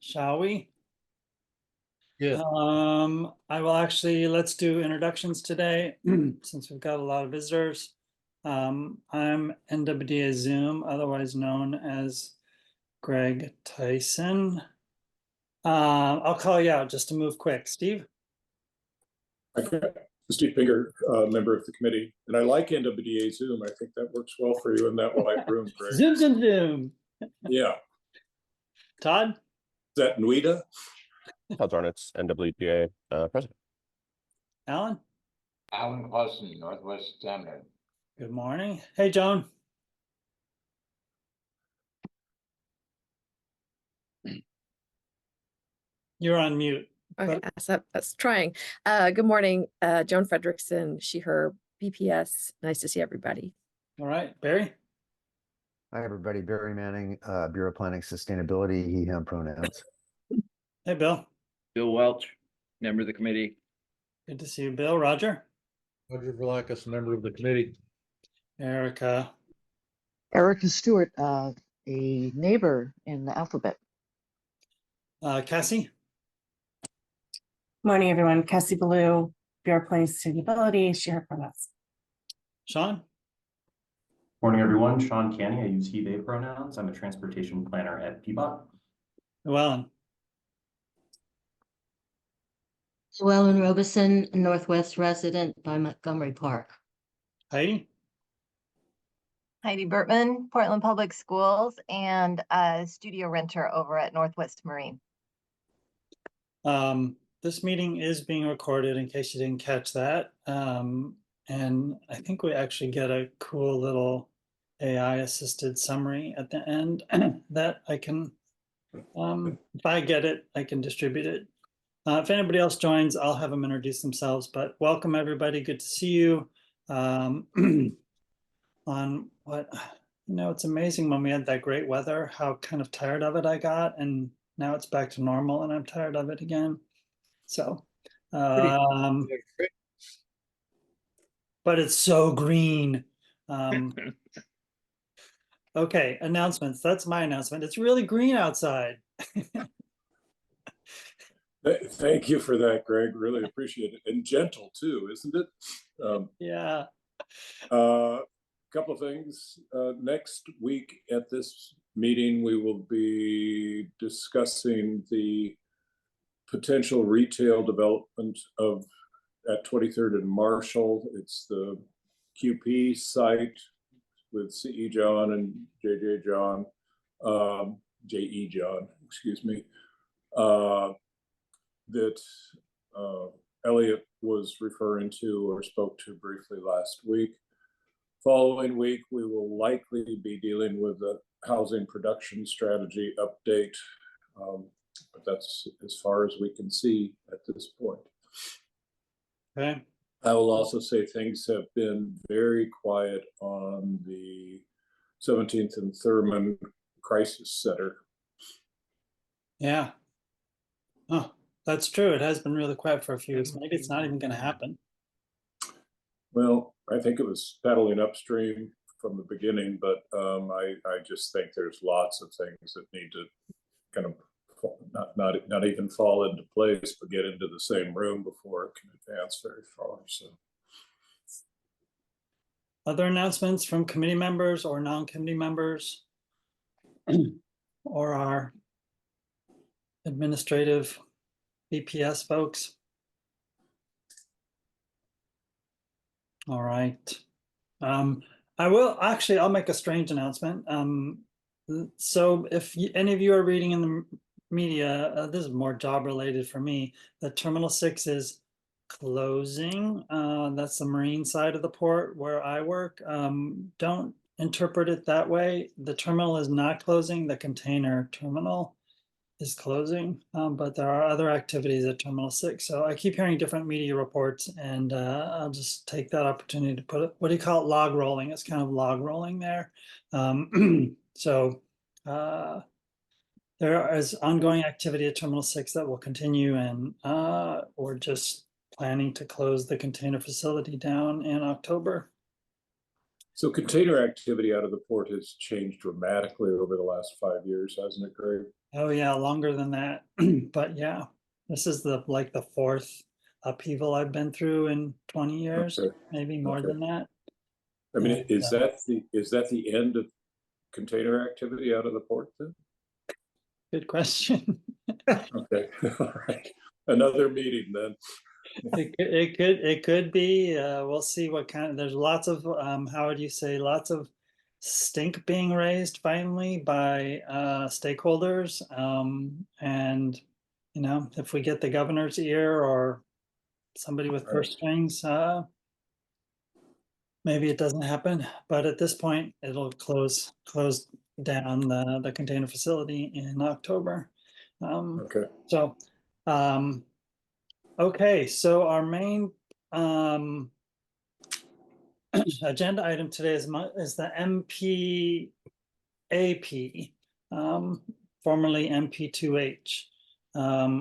Shall we? Yeah. Let's do introductions today since we've got a lot of visitors. I'm NWDA Zoom, otherwise known as Greg Tyson. I'll call you out just to move quick. Steve? Steve Finger, member of the committee, and I like NWDA Zoom. I think that works well for you in that white room, Greg. Zoom. Yeah. Todd? Is that Nuita? Todd Zarnitz, NWDA president. Alan? Alan Clausen, Northwest Examiner. Good morning. Hey, Joan. You're on mute. Okay, that's trying. Good morning, Joan Fredrickson, she, her, BPS. Nice to see everybody. All right, Barry. Hi, everybody. Barry Manning, Bureau of Planning Sustainability, he, him pronouns. Hey, Bill. Bill Welch, member of the committee. Good to see you, Bill. Roger. Roger Velakis, member of the committee. Erica. Erica Stewart, a neighbor in the alphabet. Cassie. Morning, everyone. Cassie Ballou, Bureau of Planning Sustainability, she, her pronouns. Sean. Morning, everyone. Sean Canny. I use he, they pronouns. I'm a transportation planner at PBOT. Llewellyn. Llewellyn Robeson, Northwest resident by Montgomery Park. Heidi. Heidi Bertman, Portland Public Schools, and a studio renter over at Northwest Marine. This meeting is being recorded in case you didn't catch that. And I think we actually get a cool little AI assisted summary at the end that I can, if I get it, I can distribute it. If anybody else joins, I'll have them introduce themselves, but welcome everybody. Good to see you. On what, it's amazing when we had that great weather, how kind of tired of it I got, and now it's back to normal and I'm tired of it again. So, but it's so green. Okay, announcements. That's my announcement. It's really green outside. Thank you for that, Greg. Really appreciate it. And gentle too, isn't it? Yeah. Couple of things. Next week at this meeting, we will be discussing the potential retail development at 23rd and Marshall. It's the QP site with CE John and JE John, excuse me, that Elliot was referring to or spoke to briefly last week. Following week, we will likely be dealing with the housing production strategy update, but that's as far as we can see at this point. Okay. I will also say things have been very quiet on the 17th and Thurman Crisis Center. Yeah. Oh, that's true. It has been really quiet for a few weeks. Maybe it's not even going to happen. Well, I think it was paddling upstream from the beginning, but I just think there's lots of things that need to kind of not even fall into place, but get into the same room before it can advance very far. So, other announcements from committee members or non-committee members or our administrative BPS folks? All right. I'll make a strange announcement. So if any of you are reading in the media, this is more job related for me, that Terminal 6 is closing. That's the marine side of the port where I work. Don't interpret it that way. The terminal is not closing. The container terminal is closing, but there are other activities at Terminal 6. So I keep hearing different media reports, and I'll just take that opportunity to put it, what do you call it, log rolling. It's kind of log rolling there. So there is ongoing activity at Terminal 6 that will continue, and we're just planning to close the container facility down in October. So container activity out of the port has changed dramatically over the last 5 years, hasn't it, Greg? Oh yeah, longer than that. But yeah, this is like the fourth upheaval I've been through in 20 years, Okay. maybe more Okay. than that. I mean, And, is that the end of container activity out of the port then? Good question. Okay, all right. Another meeting then. It could be. We'll see what kind of. There's lots of how would you say? Lots of stink being raised finally by stakeholders. And you know, if we get the governor's ear or somebody with purse strings, maybe it doesn't happen. But at this point, it'll close down the container facility in October. Okay. So. Okay, so our main agenda item today is the MPAP, formerly MP2H.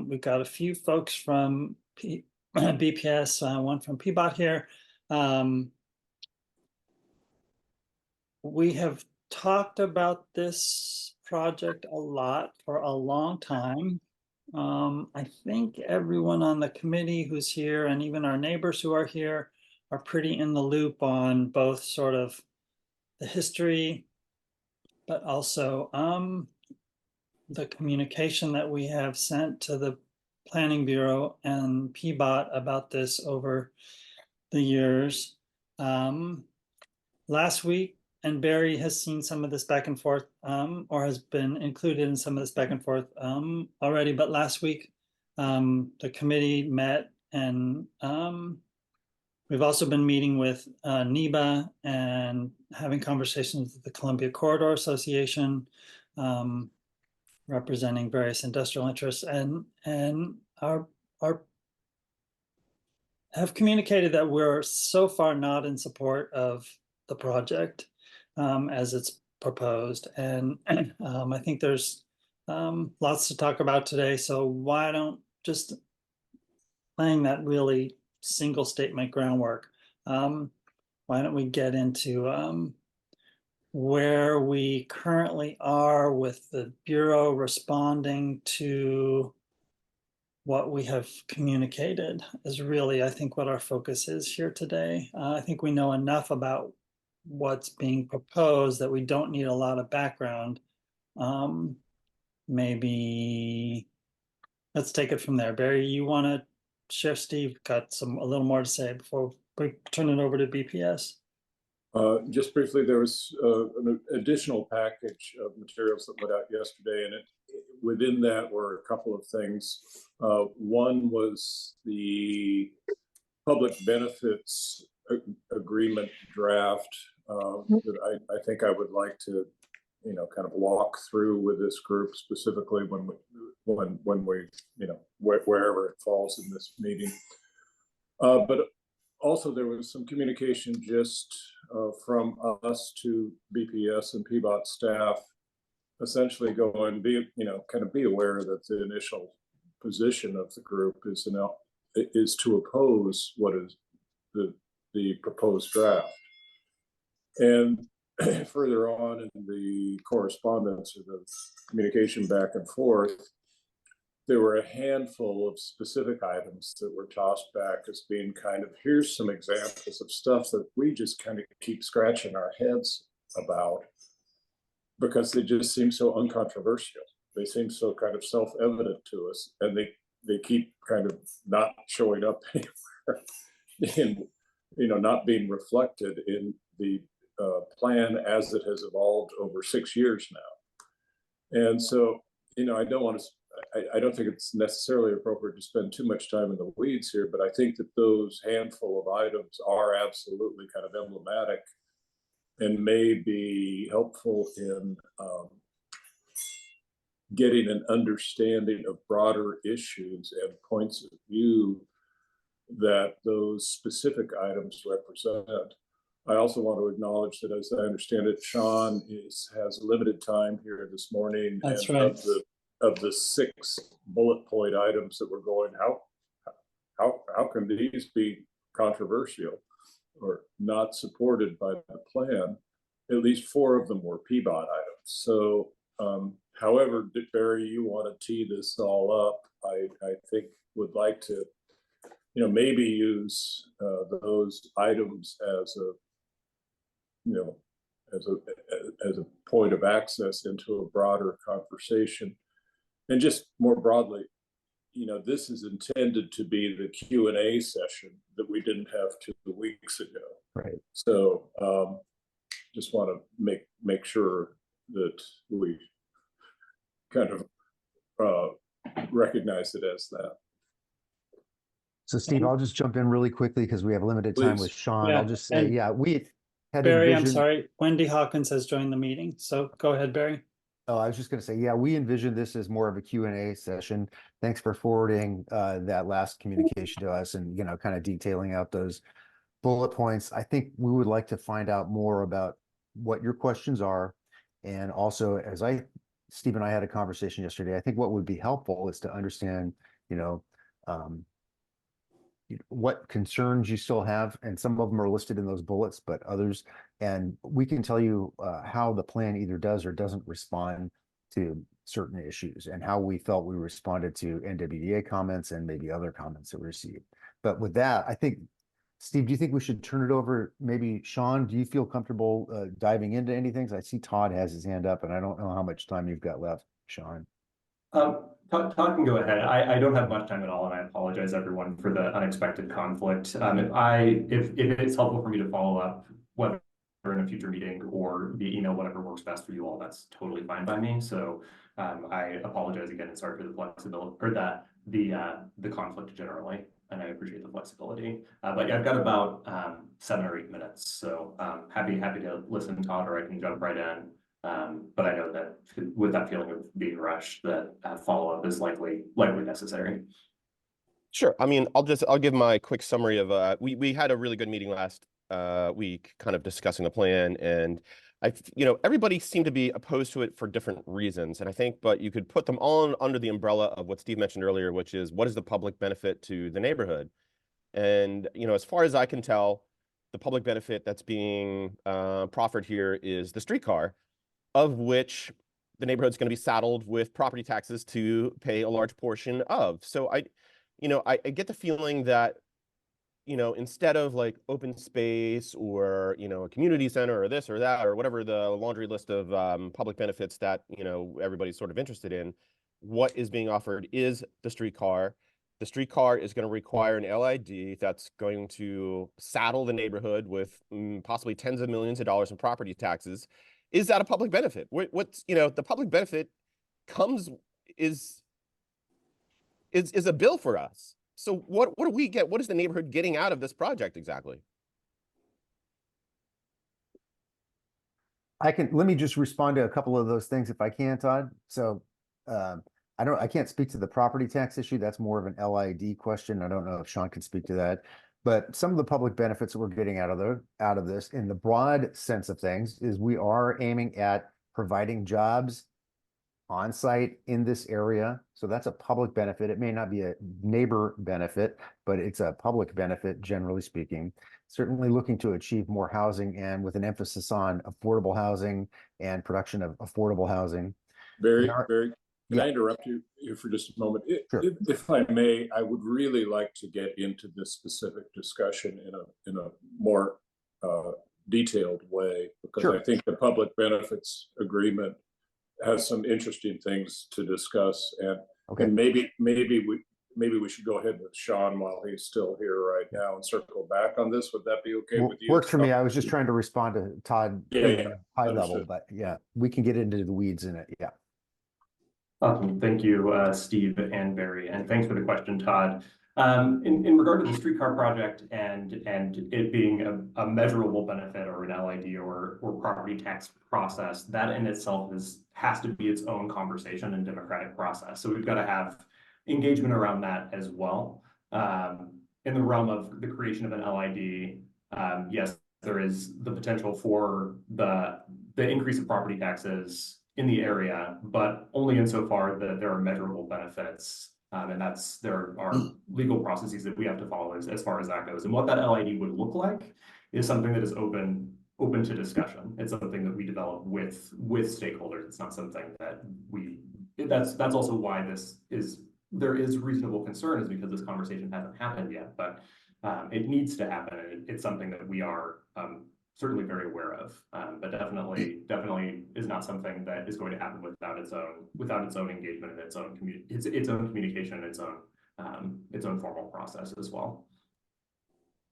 We've got a few folks from BPS, one from PBOT here. We have talked about this project a lot for a long time. I think everyone on the committee who's here and even our neighbors who are here are pretty in the loop on both sort of the history, but also the communication that we have sent to the Planning Bureau and PBOT about this over the years. Last week, and Barry has seen some of this back and forth, or has been included in some of this back and forth already. But last week, the committee met, and we've also been meeting with NEBA and having conversations with the Columbia Corridor Association, representing various industrial interests, and our have communicated that we're so far not in support of the project as it's proposed. And I think there's lots to talk about today. So why don't just laying that really single statement groundwork, why don't we get into where we currently are with the Bureau responding to what we have communicated is really, I think, what our focus is here today. I think we know enough about what's being proposed that we don't need a lot of background. Maybe let's take it from there. Barry, you want to share? Steve got a little more to say before we turn it over to BPS. Just briefly, there was an additional package of materials that went out yesterday, and within that were a couple of things. One was the public benefits agreement draft that I think I would like to, kind of walk through with this group specifically when we, wherever it falls in this meeting. But also there was some communication just from us to BPS and PBOT staff, essentially going, kind of be aware that the initial position of the group is to oppose what is the proposed draft. And further on in the correspondence or the communication back and forth, there were a handful of specific items that were tossed back as being kind of, here's some examples of stuff that we just kind of keep scratching our heads about because they just seem so uncontroversial. They seem so kind of self-evident to us, and they keep kind of not showing up anywhere and, not being reflected in the plan as it has evolved over 6 years now. And so, I don't think it's necessarily appropriate to spend too much time in the weeds here, but I think that those handful of items are absolutely kind of emblematic and may be helpful in getting an understanding of broader issues and points of view that those specific items represent. I also want to acknowledge that, as I understand it, Sean has limited time here this morning. That's and right. Of the 6 bullet point items that we're going, how can these be controversial or not supported by the plan? At least 4 of them were PBOT items. So However, Barry, you want to tee this all up, I think would like to, maybe use those items as a, as a point of access into a broader conversation. And just more broadly, this is intended to be the Q&A session that we didn't have 2 weeks ago. Right. So just want to make sure that we kind of recognize it as that. So Steve, I'll just jump in really quickly because we have limited time with Please. Sean. Yeah, I'll just say, and yeah, we had Barry, I'm envisioned. sorry, Wendy Hawkins has joined the meeting, so go ahead, Barry. Oh, I was just going to say, yeah, we envisioned this as more of a Q&A session. Thanks for forwarding that last communication to us and, kind of detailing out those bullet points. I think we would like to find out more about what your questions are. And also, Steve and I had a conversation yesterday, I think what would be helpful is to understand, what concerns you still have, and some of them are listed in those bullets, but others, and we can tell you how the plan either does or doesn't respond to certain issues and how we felt we responded to NWDA comments and maybe other comments that we received. But with that, I think, Steve, do you think we should turn it over? Maybe Sean, do you feel comfortable diving into anything? I see Todd has his hand up and I don't know how much time you've got left, Sean. Todd can go ahead. I don't have much time at all, and I apologize everyone for the unexpected conflict. If it's helpful for me to follow up, whether in a future meeting or via email, whatever works best for you all, that's totally fine by me. So I apologize again and sorry for the flexibility or the conflict generally, and I appreciate the flexibility. But yeah, I've got about 7 or 8 minutes, so happy to listen, Todd, or I can jump right in. But I know that with that feeling of being rushed, that follow-up is likely necessary. Sure. I mean, I'll give my quick summary of we had a really good meeting last week, kind of discussing the plan, and everybody seemed to be opposed to it for different reasons, and I think, but you could put them all under the umbrella of what Steve mentioned earlier, which is what is the public benefit to the neighborhood, and as far as I can tell, the public benefit that's being proffered here is the streetcar, of which the neighborhood's going to be saddled with property taxes to pay a large portion of. So I get the feeling that, instead of like open space or, a community center or this or that, or whatever the laundry list of public benefits that, everybody's sort of interested in, what is being offered is the streetcar. The streetcar is going to require an LID that's going to saddle the neighborhood with possibly tens of millions of dollars in property taxes. Is that a public benefit? What's, the public benefit is a bill for us. So what do we get? What is the neighborhood getting out of this project exactly? Let me just respond to a couple of those things if I can, Todd. So I can't speak to the property tax issue. That's more of an LID question. I don't know if Sean can speak to that. But some of the public benefits that we're getting out of this in the broad sense of things is we are aiming at providing jobs on site in this area. So that's a public benefit. It may not be a neighbor benefit, but it's a public benefit, generally speaking. Certainly looking to achieve more housing and with an emphasis on affordable housing and production of affordable housing. Very, Yeah. Can I interrupt you here for just a moment? Sure. If I may, I would really like to get into this specific discussion in a more detailed way, because Sure. I think the public benefits agreement has some interesting things to discuss, and maybe we should go ahead with Sean while he's still here right now and circle back on this. Would that be okay with you? Works for me. I was just trying to respond to Todd high level, Understood. but yeah, we can get into the weeds in it. Yeah. Awesome. Thank you, Steve and Barry, and thanks for the question, Todd. In regard to the streetcar project and it being a measurable benefit or an LID or property tax process, that in itself has to be its own conversation and democratic process. So we've got to have engagement around that as well. In the realm of the creation of an LID, yes, there is the potential for the increase of property taxes in the area, but only insofar that there are measurable benefits. And there are legal processes that we have to follow as far as that goes. And what that LID would look like is something that is open open to discussion. It's something that we develop with stakeholders. It's not something that that's also why there is reasonable concern, is because this conversation hasn't happened yet, but it needs to happen, and it's something that we are certainly very aware of, but definitely is not something that is going to happen without its own engagement and its own communication and its own formal process as well.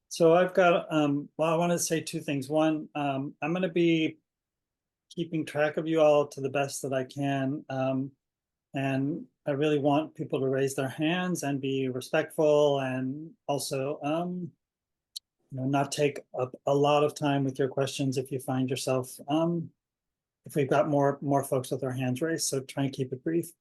So I've got, well, I want to say two things. One, I'm going to be keeping track of you all to the best that I can. And I really want people to raise their hands and be respectful, and also, not take up a lot of time with your questions if you find yourself, if we've got more folks with their hands raised, so try and keep it brief.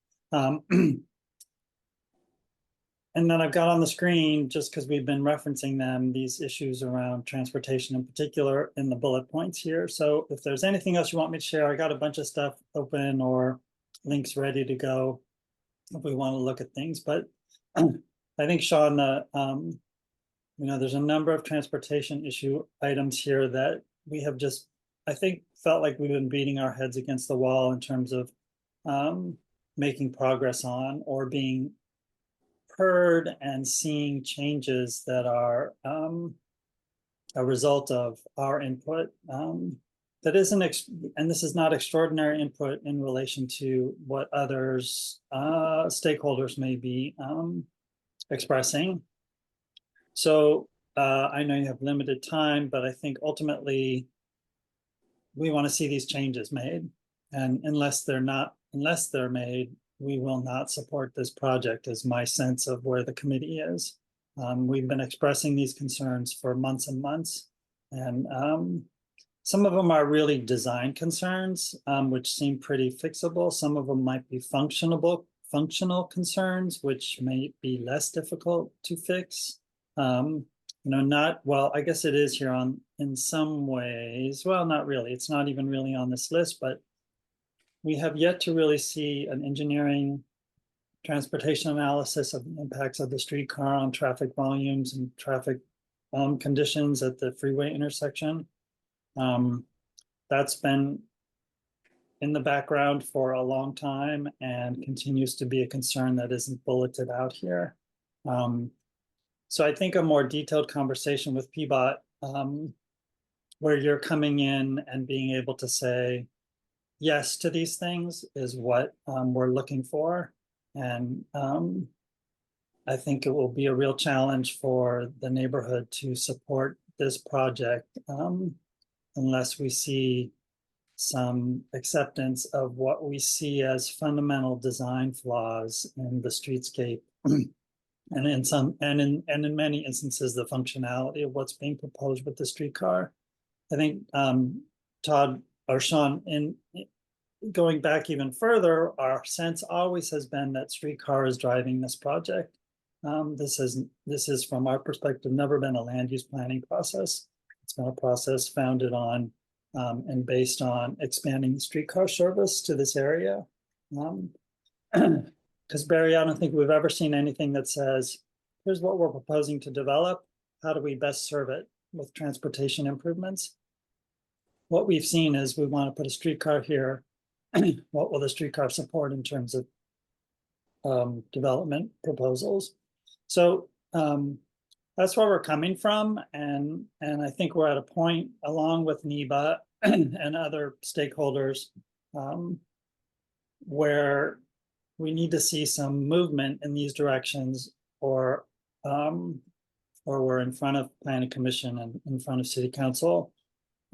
And then I've got on the screen, just because we've been referencing them, these issues around transportation in particular in the bullet points here. So if there's anything else you want me to share, I got a bunch of stuff open or links ready to go if we want to look at things. But I think, Sean, there's a number of transportation issue items here that we have just, I think, felt like we've been beating our heads against the wall in terms of making progress on, or being heard and seeing changes that are a result of our input. That isn't, and this is not extraordinary input in relation to what others, stakeholders may be expressing. So I know you have limited time, but I think ultimately we want to see these changes made. And unless they're made, we will not support this project, is my sense of where the committee is. We've been expressing these concerns for months and months, and some of them are really design concerns, which seem pretty fixable. Some of them might be functional concerns, which may be less difficult to fix. Well, I guess it is here in some ways. Well, not really. It's not even really on this list, but we have yet to really see an engineering transportation analysis of the impacts of the streetcar on traffic volumes and traffic conditions at the freeway intersection. That's been in the background for a long time and continues to be a concern that isn't bulleted out here. So I think a more detailed conversation with PBOT, where you're coming in and being able to say yes to these things, is what we're looking for. And I think it will be a real challenge for the neighborhood to support this project unless we see some acceptance of what we see as fundamental design flaws in the streetscape, and in many instances the functionality of what's being proposed with the streetcar. I think Todd or Sean, in going back even further, our sense always has been that streetcar is driving this project. This is from our perspective never been a land use planning process. It's been a process founded on and based on expanding the streetcar service to this area. Because Barry, I don't think we've ever seen anything that says, here's what we're proposing to develop. How do we best serve it with transportation improvements? What we've seen is we want to put a streetcar here. What will the streetcar support in terms of development proposals? So that's where we're coming from, and I think we're at a point, along with NEBA and other stakeholders, where we need to see some movement in these directions, or we're in front of Planning Commission and in front of City Council.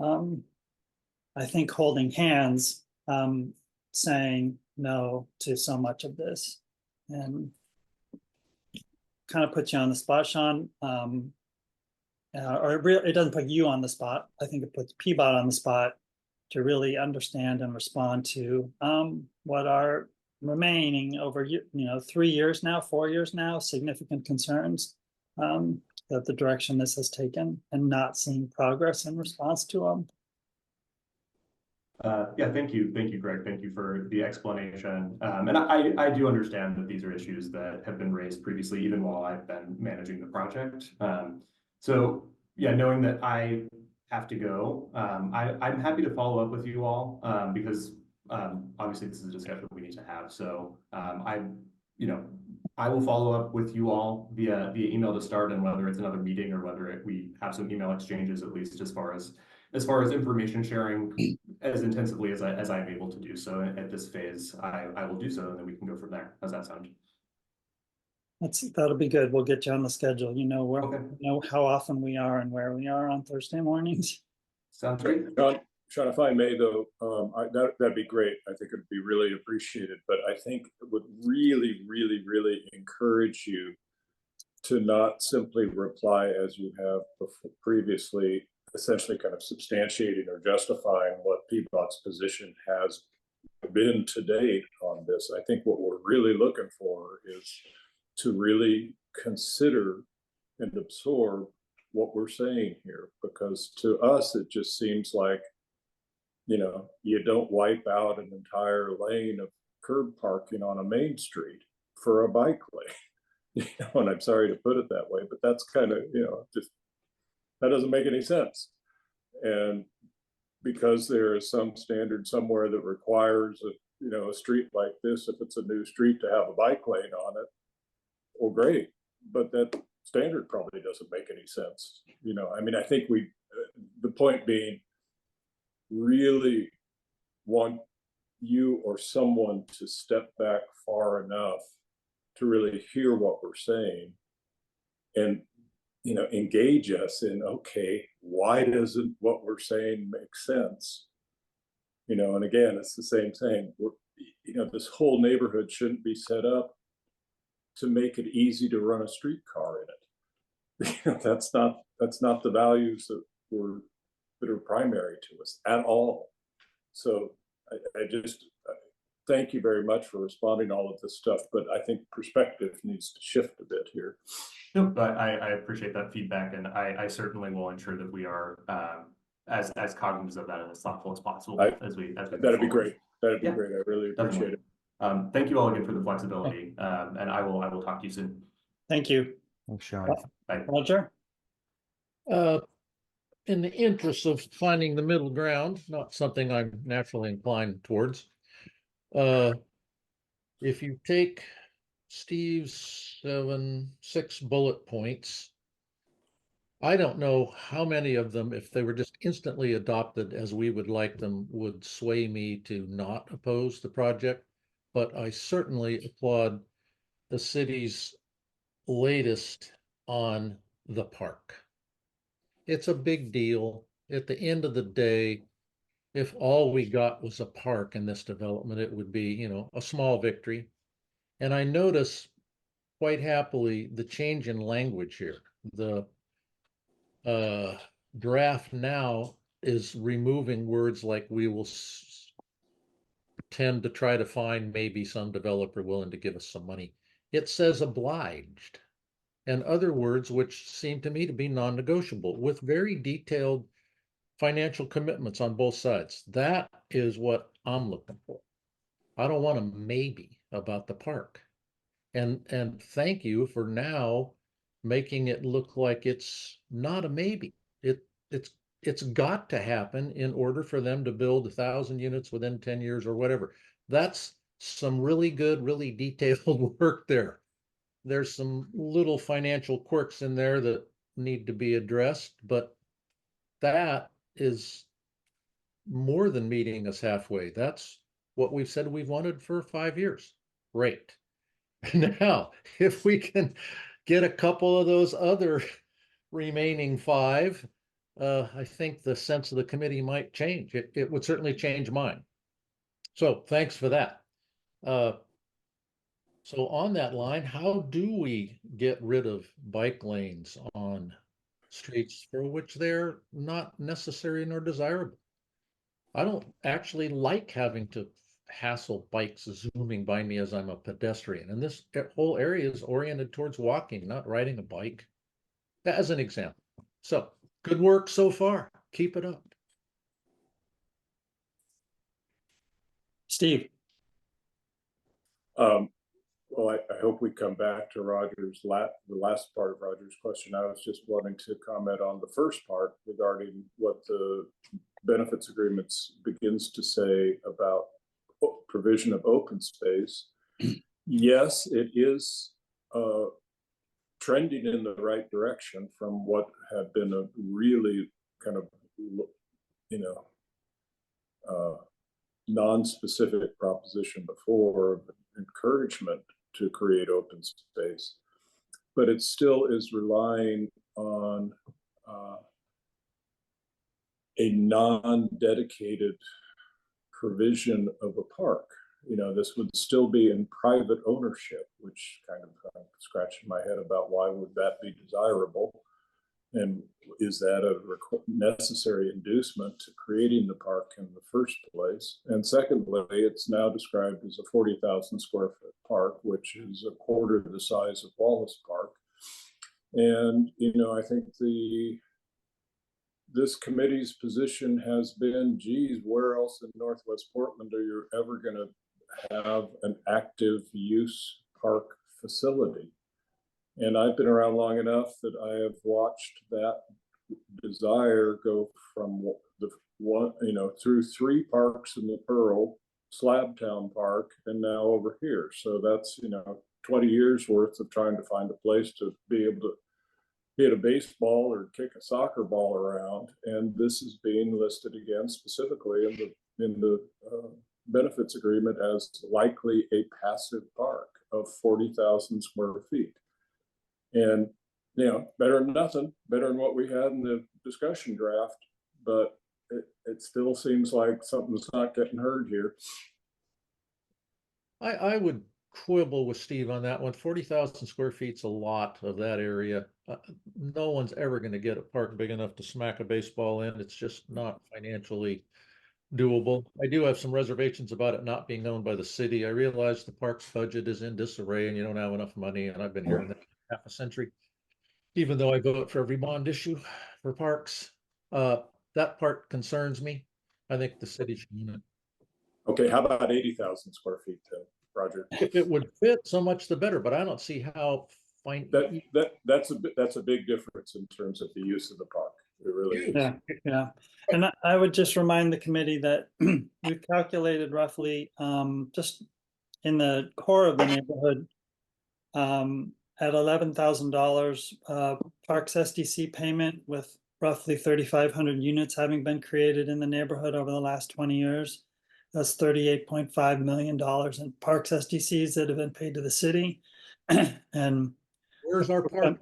I think holding hands, saying no to so much of this, and kind of puts you on the spot, Sean. It doesn't put you on the spot. I think it puts PBOT on the spot to really understand and respond to what are remaining over 3 years now, 4 years now, significant concerns that the direction this has taken, and not seeing progress in response to them. Yeah, thank you, Greg. Thank you for the explanation. And I do understand that these are issues that have been raised previously, even while I've been managing the project. So yeah, knowing that I have to go. I'm happy to follow up with you all because obviously this is a discussion we need to have. So I will follow up with you all via email to start, and whether it's another meeting or whether we have some email exchanges, at least as far as information sharing as intensively as I'm able to do so at this phase, I will do so, and then we can go from there. How's that sound? That'll be good. We'll get you on the schedule. You know where, Okay. you know how often we are and where we are on Thursday mornings. Sounds great. Sean, if I may though, that'd be great. I think it'd be really appreciated, but I think it would really, really, really encourage you to not simply reply as you have previously, essentially kind of substantiating or justifying what PBOT's position has been to date on this. I think what we're really looking for is to really consider and absorb what we're saying here, because to us, it just seems like, you don't wipe out an entire lane of curb parking on a main street for a bike lane. And I'm sorry to put it that way, but that's kind of, just, that doesn't make any sense. And because there is some standard somewhere that requires a street like this, if it's a new street, to have a bike lane on it, well, great, but that standard probably doesn't make any sense. I think the point being, really want you or someone to step back far enough to really hear what we're saying and engage us in, okay, why doesn't what we're saying make sense? And again, it's the same thing. This whole neighborhood shouldn't be set up to make it easy to run a streetcar in it. That's not the values that are primary to us at all. So I just thank you very much for responding to all of this stuff, but I think perspective needs to shift a bit here. No, but I appreciate that feedback, and I certainly will ensure that we are as cognizant of that and as thoughtful as possible as we that'd be great. That'd be great. I really appreciate it. Thank you all again for the flexibility, and I will talk to you soon. Thank you. Thanks, Sean. Bye. Roger? In the interest of finding the middle ground, not something I'm naturally inclined towards. If you take Steve's 6 bullet points, I don't know how many of them, if they were just instantly adopted as we would like them, would sway me to not oppose the project. But I certainly applaud the city's latest on the park. It's a big deal. At the end of the day, if all we got was a park in this development, it would be, a small victory. And I notice quite happily the change in language here. The draft now is removing words like "we will tend to try to find maybe some developer willing to give us some money." It says obliged, and other words which seem to me to be non-negotiable, with very detailed financial commitments on both sides. That is what I'm looking for. I don't want a maybe about the park. And thank you for now making it look like it's not a maybe. It's got to happen in order for them to build 1,000 units within 10 years or whatever. That's some really good, really detailed work there. There's some little financial quirks in there that need to be addressed, but that is more than meeting us halfway. That's what we've said we've wanted for 5 years. Great. Now, if we can get a couple of those other remaining 5, I think the sense of the committee might change. It would certainly change mine. So thanks for that. So on that line, how do we get rid of bike lanes on streets for which they're not necessary nor desirable? I don't actually like having to hassle bikes zooming by me as I'm a pedestrian. And this whole area is oriented towards walking, not riding a bike, as an example. So good work so far. Keep it up. Steve? Well, I hope we come back to the last part of Roger's question. I was just wanting to comment on the first part regarding what the benefits agreements begins to say about provision of open space. Yes, it is trending in the right direction from what had been a really kind of, you know, non-specific proposition before of encouragement to create open space, but it still is relying on a non-dedicated provision of a park. You know, this would still be in private ownership, which kind of scratching my head about why would that be desirable, and is that a necessary inducement to creating the park in the first place? And secondly, it's now described as a 40,000 square foot park, which is a quarter the size of Wallace Park. And, you know, I think this committee's position has been, geez, where else in Northwest Portland are you ever going to have an active use park facility? And I've been around long enough that I have watched that desire go from the one, you know, through 3 parks in the Pearl, Slabtown Park, and now over here. So that's, you know, 20 years worth of trying to find a place to be able to hit a baseball or kick a soccer ball around. And this is being listed again specifically in the benefits agreement as likely a passive park of 40,000 square feet. And, you know, better than nothing, better than what we had in the discussion draft, but it still seems like something's not getting heard here. I would quibble with Steve on that one. 40,000 square feet's a lot of that area. No one's ever going to get a park big enough to smack a baseball in. It's just not financially doable. I do have some reservations about it not being owned by the city. I realize the park's budget is in disarray and you don't have enough money, and I've been hearing that for half a century, even though I vote for every bond issue for parks. That part concerns me. I think the city should own it. Okay, how about 80,000 square feet then, Roger? If it would fit, so much the better, but I don't see how that's a big difference in terms of the use of the park. It really is. Yeah. And I would just remind the committee that we've calculated roughly just in the core of the neighborhood at $11,000 Parks SDC payment, with roughly 3,500 units having been created in the neighborhood over the last 20 years. That's $38.5 million in Parks SDCs that have been paid to the city. And where's our park?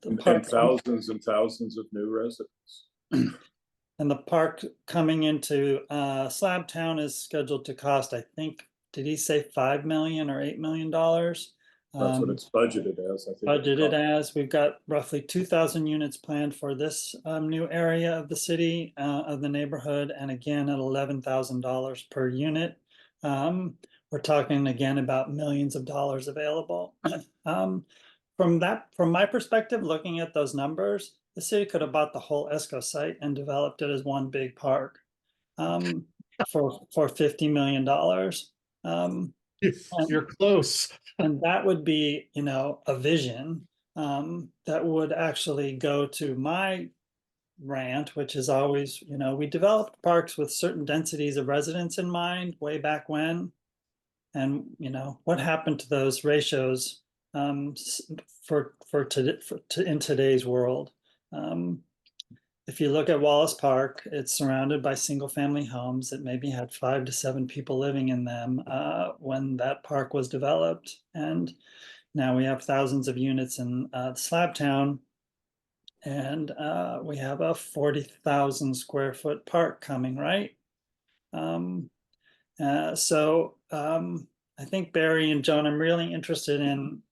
And thousands and thousands of new residents. And the park coming into Slabtown is scheduled to cost, I think, did he say $5 million or $8 million? That's what it's budgeted as, I think. Budgeted as. We've got roughly 2,000 units planned for this new area of the city, of the neighborhood, and again at $11,000 per unit. We're talking again about millions of dollars available. From my perspective, looking at those numbers, the city could have bought the whole ESCO site and developed it as one big park for $50 million. You're close. And that would be, you know, a vision that would actually go to my rant, which is always, you know, we developed parks with certain densities of residents in mind way back when. And, you know, what happened to those ratios in today's world? If you look at Wallace Park, it's surrounded by single family homes that maybe had 5 to 7 people living in them when that park was developed. And now we have thousands of units in Slabtown, and we have a 40,000 square foot park coming, right? I think Barry and Joan, I'm really interested in,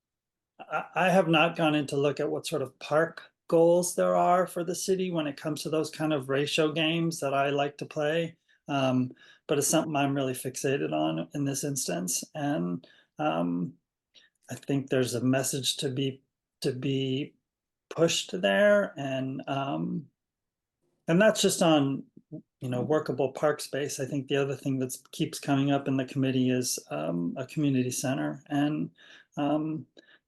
I have not gone in to look at what sort of park goals there are for the city when it comes to those kind of ratio games that I like to play. But it's something I'm really fixated on in this instance. And I think there's a message to be pushed there. And And that's just on, workable park space. I think the other thing that keeps coming up in the committee is a community center. And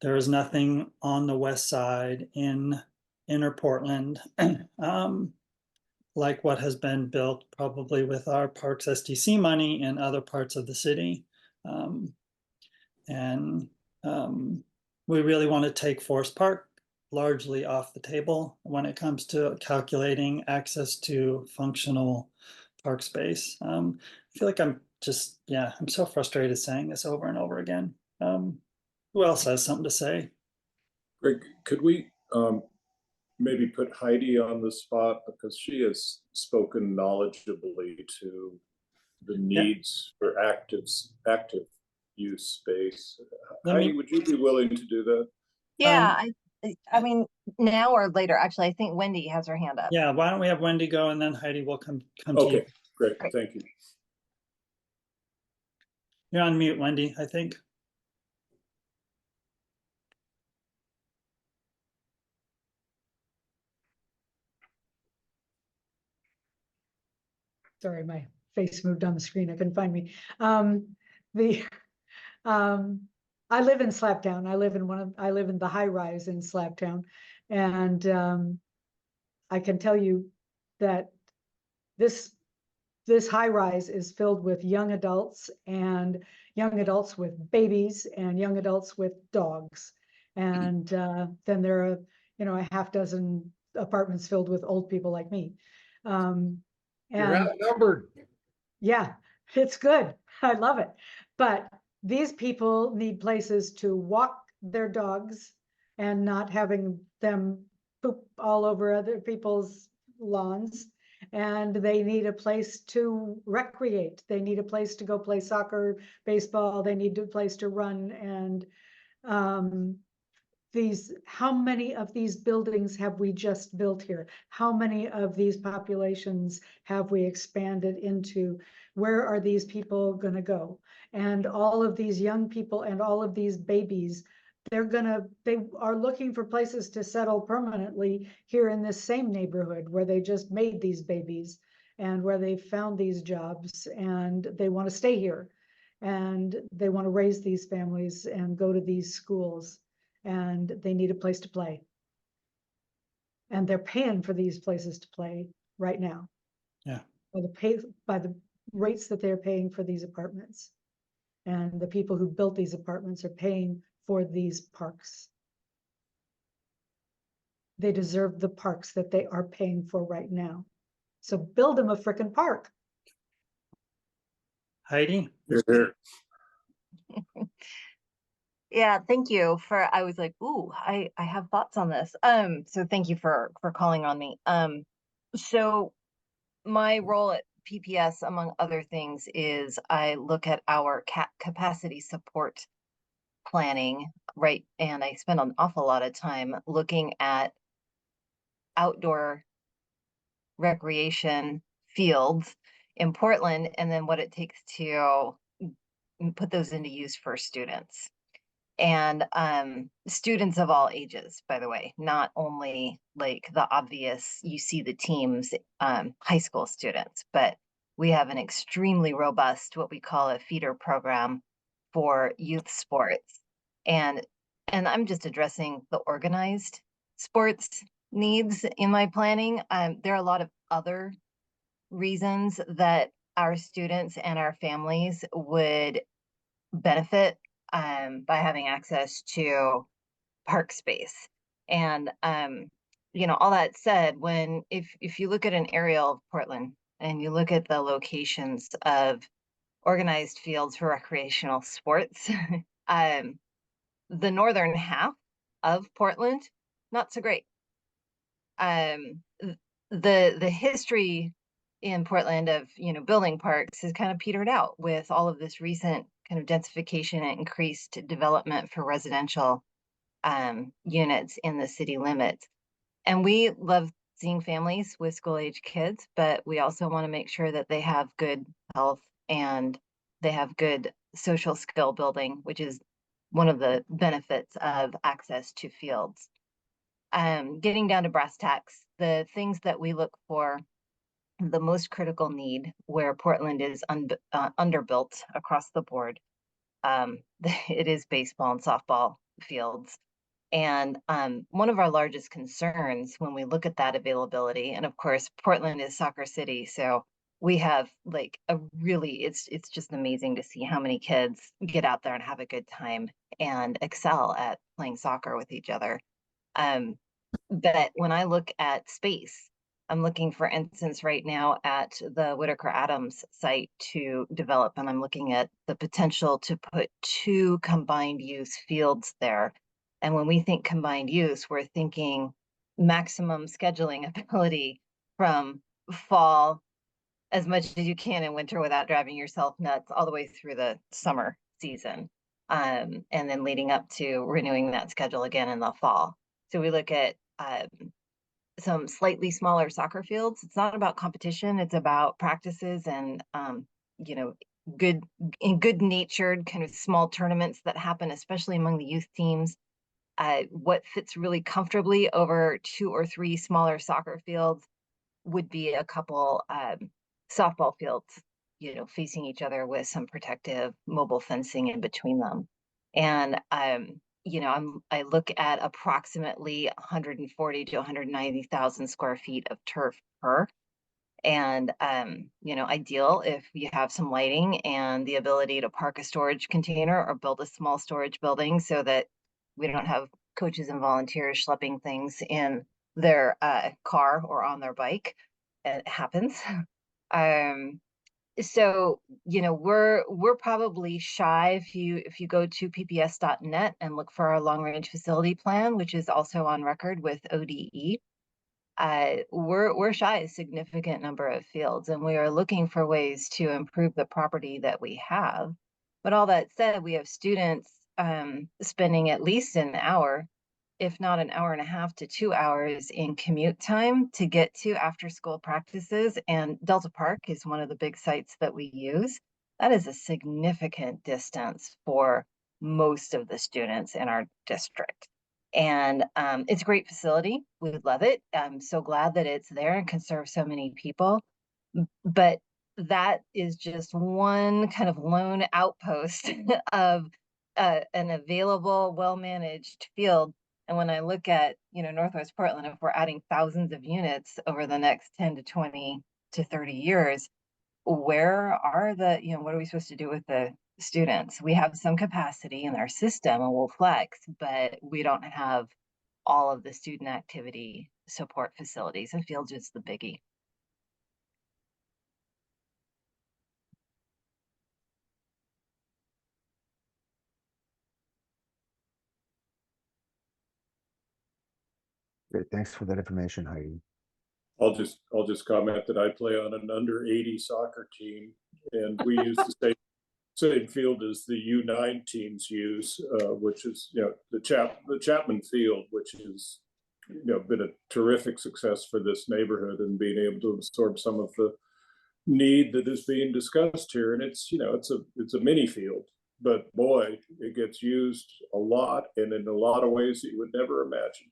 there is nothing on the west side in inner Portland like what has been built probably with our Parks SDC money in other parts of the city. And we really want to take Forest Park largely off the table when it comes to calculating access to functional park space. I feel like I'm so frustrated saying this over and over again. Who else has something to say? Greg, could we maybe put Heidi on the spot, because she has spoken knowledgeably to the needs for active use space. Heidi, would you be willing to do that? Yeah, I mean, now or later, actually, I think Wendy has her hand up. Yeah, why don't we have Wendy go and then Heidi will come to you. Okay, great, thank you. You're on mute, Wendy, I think. Sorry, my face moved on the screen. I couldn't find me. I live in Slaptown. I live in the high rise in Slaptown. And I can tell you that this high rise is filled with young adults with babies and young adults with dogs. And then there are, a half dozen apartments filled with old people like me. You're outnumbered. Yeah, it's good. I love it. But these people need places to walk their dogs and not having them poop all over other people's lawns. And they need a place to recreate. They need a place to go play soccer, baseball. They need a place to run. And how many of these buildings have we just built here? How many of these populations have we expanded into? Where are these people going to go? And all of these young people and all of these babies, they are looking for places to settle permanently here in this same neighborhood where they just made these babies and where they found these jobs, and they want to stay here and they want to raise these families and go to these schools. And they need a place to play. And they're paying for these places to play right now. Yeah. By the rates that they're paying for these apartments. And the people who built these apartments are paying for these parks. They deserve the parks that they are paying for right now. So build them a frickin' park. Heidi? Here. Yeah, thank you I was like, ooh, I have thoughts on this. So thank you for calling on me. So my role at PPS, among other things, is I look at our capacity support planning, right? And I spend an awful lot of time looking at outdoor recreation fields in Portland, and then what it takes to put those into use for students. And students of all ages, by the way, not only like the obvious, you see the teams, high school students, but we have an extremely robust, what we call a feeder program for youth sports. And I'm just addressing the organized sports needs in my planning. There are a lot of other reasons that our students and our families would benefit by having access to park space. And all that said, if you look at an aerial of Portland and you look at the locations of organized fields for recreational sports, the northern half of Portland, not so great. The history in Portland of building parks has kind of petered out with all of this recent kind of densification and increased development for residential units in the city limits. And we love seeing families with school-age kids, but we also want to make sure that they have good health and they have good social skill building, which is one of the benefits of access to fields. Getting down to brass tacks, the things that we look for, the most critical need where Portland is underbuilt across the board, it is baseball and softball fields. And one of our largest concerns when we look at that availability, and of course, Portland is soccer city, so we have like a really, it's just amazing to see how many kids get out there and have a good time and excel at playing soccer with each other. But when I look at space, I'm looking, for instance, right now at the Whitaker Adams site to develop, and I'm looking at the potential to put 2 combined use fields there. And when we think combined use, we're thinking maximum scheduling ability from fall as much as you can in winter without driving yourself nuts all the way through the summer season. And then leading up to renewing that schedule again in the fall. So we look at some slightly smaller soccer fields. It's not about competition, it's about practices and you know, good natured kind of small tournaments that happen, especially among the youth teams. What fits really comfortably over 2 or 3 smaller soccer fields would be a couple softball fields, you know, facing each other with some protective mobile fencing in between them. And you know, I look at approximately 140 to 190,000 square feet of turf per. And you know, ideal if you have some lighting and the ability to park a storage container or build a small storage building so that we don't have coaches and volunteers schlepping things in their car or on their bike. It happens. So, you know, we're probably shy if you go to pps.net and look for our long range facility plan, which is also on record with ODE. We're shy a significant number of fields, and we are looking for ways to improve the property that we have. But all that said, we have students spending at least an hour, if not an hour and a half to 2 hours in commute time to get to after school practices. And Delta Park is one of the big sites that we use. That is a significant distance for most of the students in our district. And it's a great facility. We love it. I'm so glad that it's there and can serve so many people. But that is just one kind of lone outpost of an available, well-managed field. And when I look at, you know, Northwest Portland, if we're adding thousands of units over the next 10 to 20 to 30 years, where are the, you know, what are we supposed to do with the students? We have some capacity in our system and we'll flex, but we don't have all of the student activity support facilities. I feel just the biggie. Great, thanks for that information, Heidi. I'll just comment that I play on an under 80 soccer team, and we use the same field as the U9 teams use, which is, you know, the Chapman Field, which has, you know, been a terrific success for this neighborhood and being able to absorb some of the need that is being discussed here. And it's, you know, it's a mini field, but boy, it gets used a lot and in a lot of ways that you would never imagine.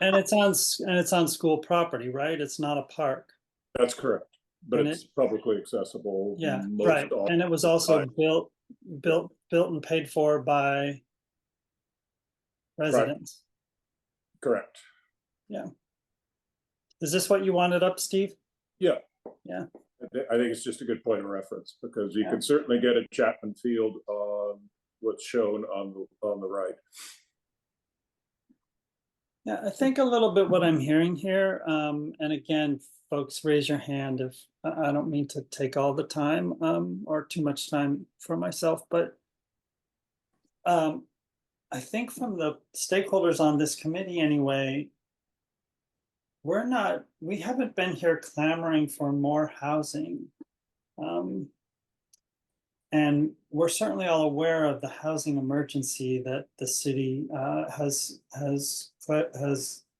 And it's on school property, right? It's not a park. That's correct, but And it's publicly accessible. Yeah, right. And it was also built and paid for by residents. Correct. Yeah. Is this what you wanted up, Steve? Yeah. Yeah. I think it's just a good point of reference because you can certainly get a Chapman Field on what's shown on the right. Yeah, I think a little bit what I'm hearing here, and again, folks, raise your hand if I don't mean to take all the time or too much time for myself, but I think from the stakeholders on this committee anyway, we haven't been here clamoring for more housing. And we're certainly all aware of the housing emergency that the city has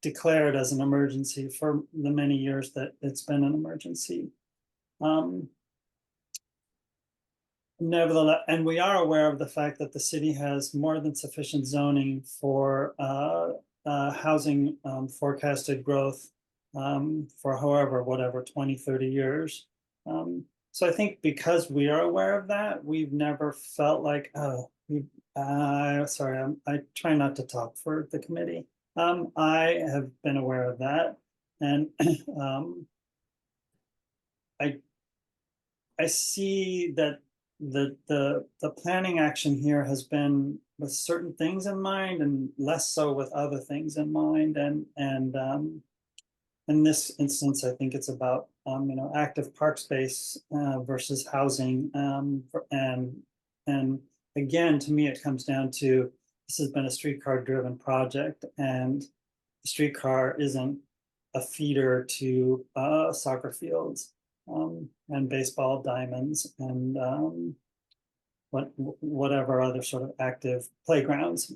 declared as an emergency for the many years that it's been an emergency. nevertheless, and we are aware of the fact that the city has more than sufficient zoning for housing forecasted growth for however, whatever, 20, 30 years. So I think because we are aware of that, we've never felt like, oh, sorry, I try not to talk for the committee. I have been aware of that, and I see that the planning action here has been with certain things in mind and less so with other things in mind. And in this instance, I think it's about active park space versus housing. And again, to me, it comes down to this has been a streetcar driven project, and the streetcar isn't a feeder to soccer fields and baseball diamonds and whatever other sort of active playgrounds.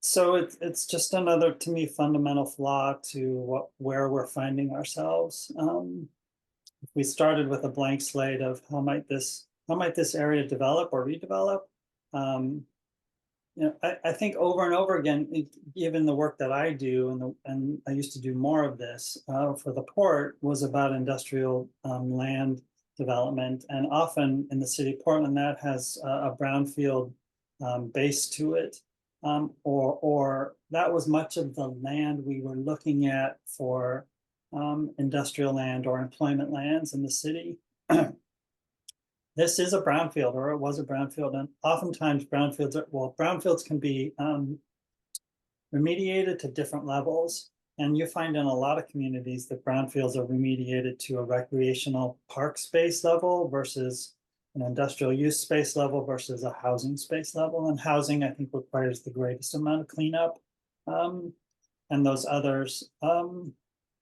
So it's just another, to me, fundamental flaw to where we're finding ourselves. If we started with a blank slate of how might this area develop or redevelop, I think over and over again, given the work that I do, and I used to do more of this for the port, was about industrial land development, and often in the city of Portland that has a brownfield base to it, or that was much of the land we were looking at for industrial land or employment lands in the city. This is a brownfield, or it was a brownfield, and oftentimes brownfields can be remediated to different levels. And you find in a lot of communities that brownfields are remediated to a recreational park space level versus an industrial use space level versus a housing space level. And housing, I think, requires the greatest amount of cleanup. And those others,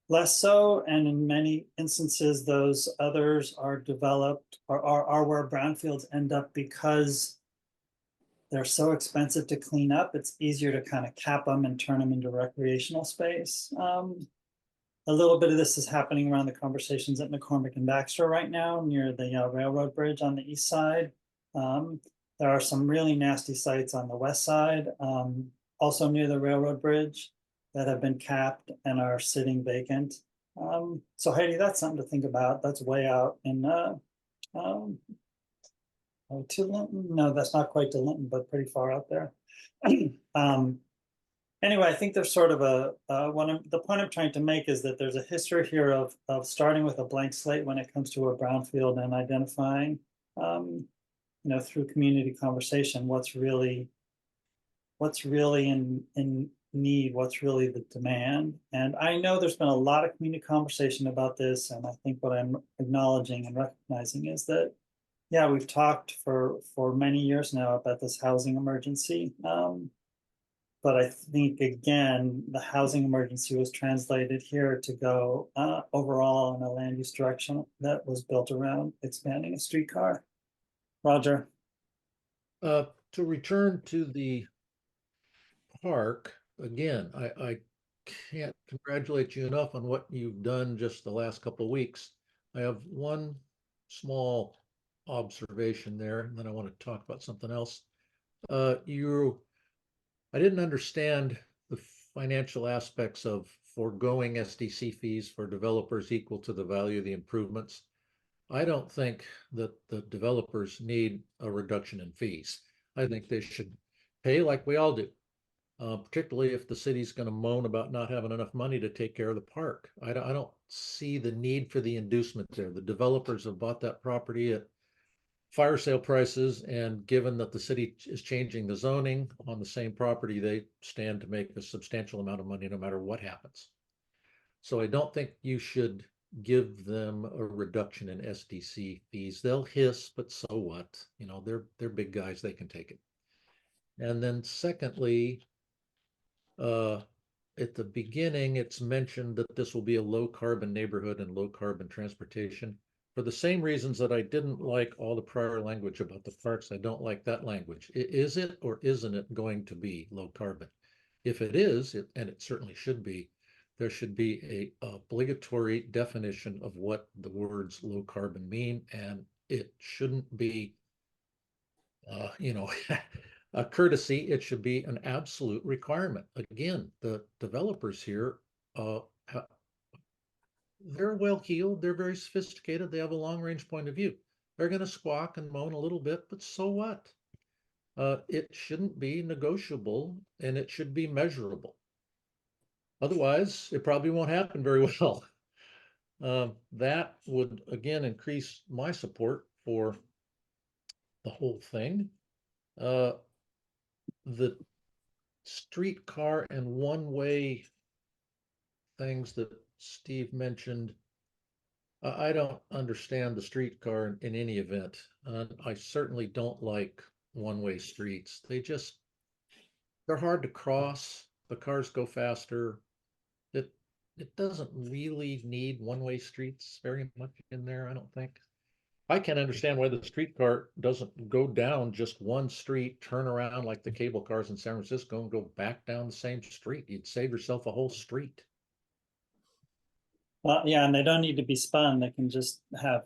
less so, and in many instances, those others are developed or are where brownfields end up because they're so expensive to clean up. It's easier to kind of cap them and turn them into recreational space. A little bit of this is happening around the conversations at McCormick and Baxter right now near the railroad bridge on the east side. There are some really nasty sites on the west side, also near the railroad bridge, that have been capped and are sitting vacant. So Heidi, that's something to think about. That's way out in to Linton. No, that's not quite to Linton, but pretty far out there. Anyway, I think there's sort of the point I'm trying to make is that there's a history here of starting with a blank slate when it comes to a brownfield and identifying, through community conversation, what's really in need, what's really the demand. And I know there's been a lot of community conversation about this, and I think what I'm acknowledging and recognizing is that, yeah, we've talked for many years now about this housing emergency. But I think, again, the housing emergency was translated here to go overall in a land use direction that was built around expanding a streetcar. Roger. To return to the park, again, I can't congratulate you enough on what you've done just the last couple of weeks. I have one small observation there, and then I want to talk about something else. I didn't understand the financial aspects of foregoing SDC fees for developers equal to the value of the improvements. I don't think that the developers need a reduction in fees. I think they should pay like we all do, particularly if the city's going to moan about not having enough money to take care of the park. I don't see the need for the inducement there. The developers have bought that property at fire sale prices, and given that the city is changing the zoning on the same property, they stand to make a substantial amount of money no matter what happens. So I don't think you should give them a reduction in SDC fees. They'll hiss, but so what? They're big guys, they can take it. And then secondly, at the beginning, it's mentioned that this will be a low carbon neighborhood and low carbon transportation. For the same reasons that I didn't like all the prior language about the parks, I don't like that language. Is it or isn't it going to be low carbon? If it is, and it certainly should be, there should be a obligatory definition of what the words low carbon mean, and it shouldn't be, a courtesy. It should be an absolute requirement. Again, the developers here, they're well-heeled, they're very sophisticated, they have a long-range point of view. They're going to squawk and moan a little bit, but so what? It shouldn't be negotiable, and it should be measurable. Otherwise, it probably won't happen very well. That would, again, increase my support for the whole thing. The streetcar and one-way things that Steve mentioned, I don't understand the streetcar in any event. I certainly don't like one-way streets. They're hard to cross. The cars go faster. It doesn't really need one-way streets very much in there, I don't think. I can't understand why the streetcar doesn't go down just one street, turn around like the cable cars in San Francisco and go back down the same street. You'd save yourself a whole street. Well, yeah, and they don't need to be spun. They can just have,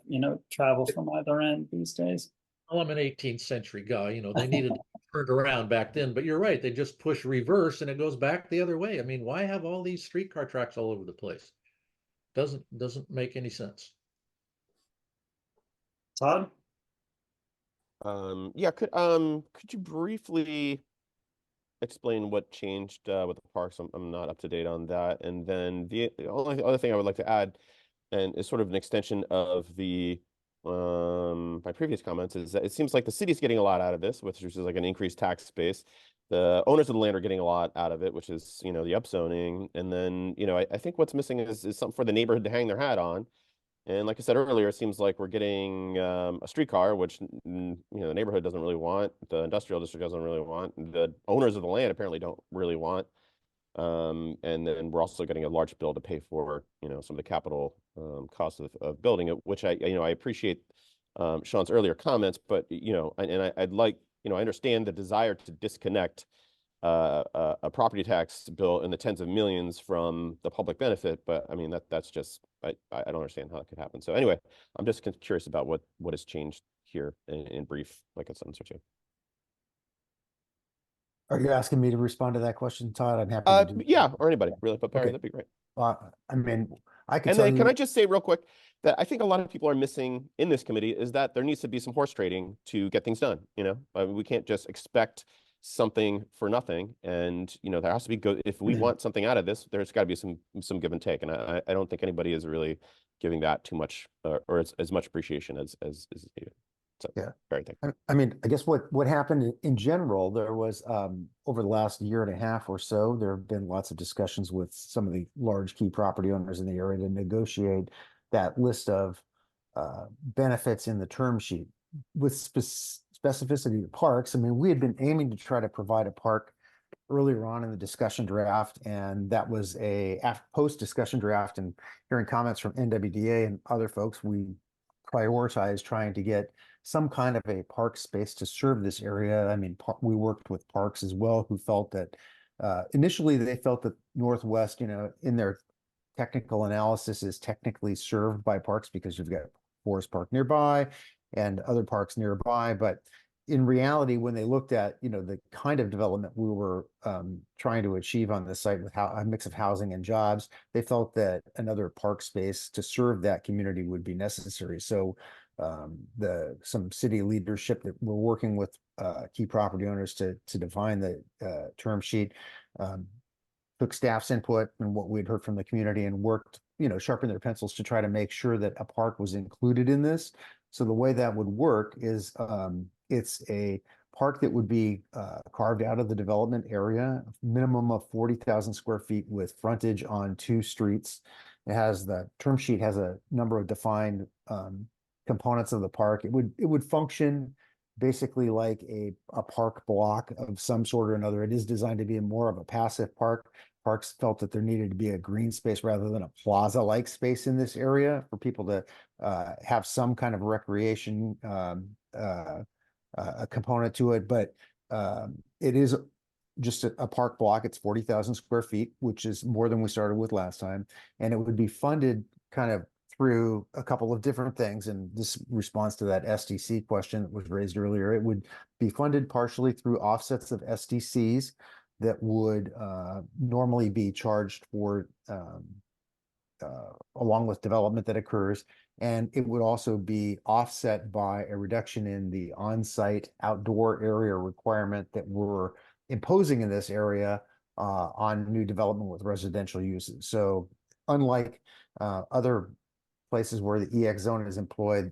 travel from either end these days. Well, I'm an 18th century guy, they needed to turn around back then, but you're right. They just push reverse and it goes back the other way. I mean, why have all these streetcar tracks all over the place? Doesn't make any sense. Todd? Yeah, could you briefly explain what changed with the parks? I'm not up to date on that. And then the only other thing I would like to add, and is sort of an extension of the my previous comments, is that it seems like the city's getting a lot out of this, which is like an increased tax base. The owners of the land are getting a lot out of it, which is, the upzoning. And then, I think what's missing is something for the neighborhood to hang their hat on. And like I said earlier, it seems like we're getting a streetcar, which the neighborhood doesn't really want, the industrial district doesn't really want, the owners of the land apparently don't really want. And then we're also getting a large bill to pay for, some of the capital costs of building it, which I appreciate Sean's earlier comments, but I'd like, I understand the desire to disconnect a property tax bill in the tens of millions from the public benefit, but I mean that's just I don't understand how it could happen. So anyway, I'm just curious about what has changed here in brief, like a sentence or two. Are you asking me to respond to that question, Todd? I'm happy to do yeah, or anybody really, but Barry, Okay. that'd be great. I mean, I can And tell then can you, I just say real quick that I think a lot of people are missing in this committee is that there needs to be some horse trading to get things done. We can't just expect something for nothing, and there has to be good. If we want something out of this, there's got to be some give and take, and I don't think anybody is really giving that too much or as much appreciation as needed. So Yeah. Barry, thank you. I mean, I guess what happened in general, there was over the last year and a half or so, there have been lots of discussions with some of the large key property owners in the area to negotiate that list of benefits in the term sheet with specificity to parks. I mean, we had been aiming to try to provide a park earlier on in the discussion draft, and that was a post-discussion draft, and hearing comments from NWDA and other folks, we prioritized trying to get some kind of a park space to serve this area. I mean, we worked with parks as well, who felt that initially they felt that Northwest, in their technical analysis, is technically served by parks because you've got Forest Park nearby and other parks nearby. But in reality, when they looked at, the kind of development we were trying to achieve on the site with a mix of housing and jobs, they felt that another park space to serve that community would be necessary. So some city leadership that we're working with key property owners to define the term sheet, took staff's input and what we'd heard from the community and worked, sharpened their pencils to try to make sure that a park was included in this. So the way that would work is it's a park that would be carved out of the development area, minimum of 40,000 square feet with frontage on 2 streets. The term sheet has a number of defined components of the park. It would function basically like a park block of some sort or another. It is designed to be more of a passive park. Parks felt that there needed to be a green space rather than a plaza-like space in this area for people to have some kind of recreation a component to it. But it is just a park block. It's 40,000 square feet, which is more than we started with last time. And it would be funded kind of through a couple of different things, and this responds to that SDC question that was raised earlier. It would be funded partially through offsets of SDCs that would normally be charged for along with development that occurs. And it would also be offset by a reduction in the on-site outdoor area requirement that we're imposing in this area on new development with residential uses. So unlike other places where the EX zone is employed,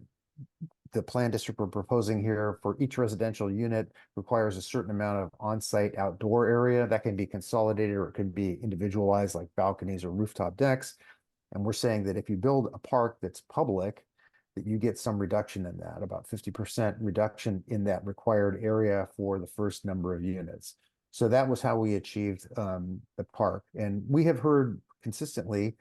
the plan district we're proposing here for each residential unit requires a certain amount of on-site outdoor area that can be consolidated, or it could be individualized like balconies or rooftop decks. And we're saying that if you build a park that's public, that you get some reduction in that, about 50% reduction in that required area for the first number of units. So that was how we achieved the park. And we have heard consistently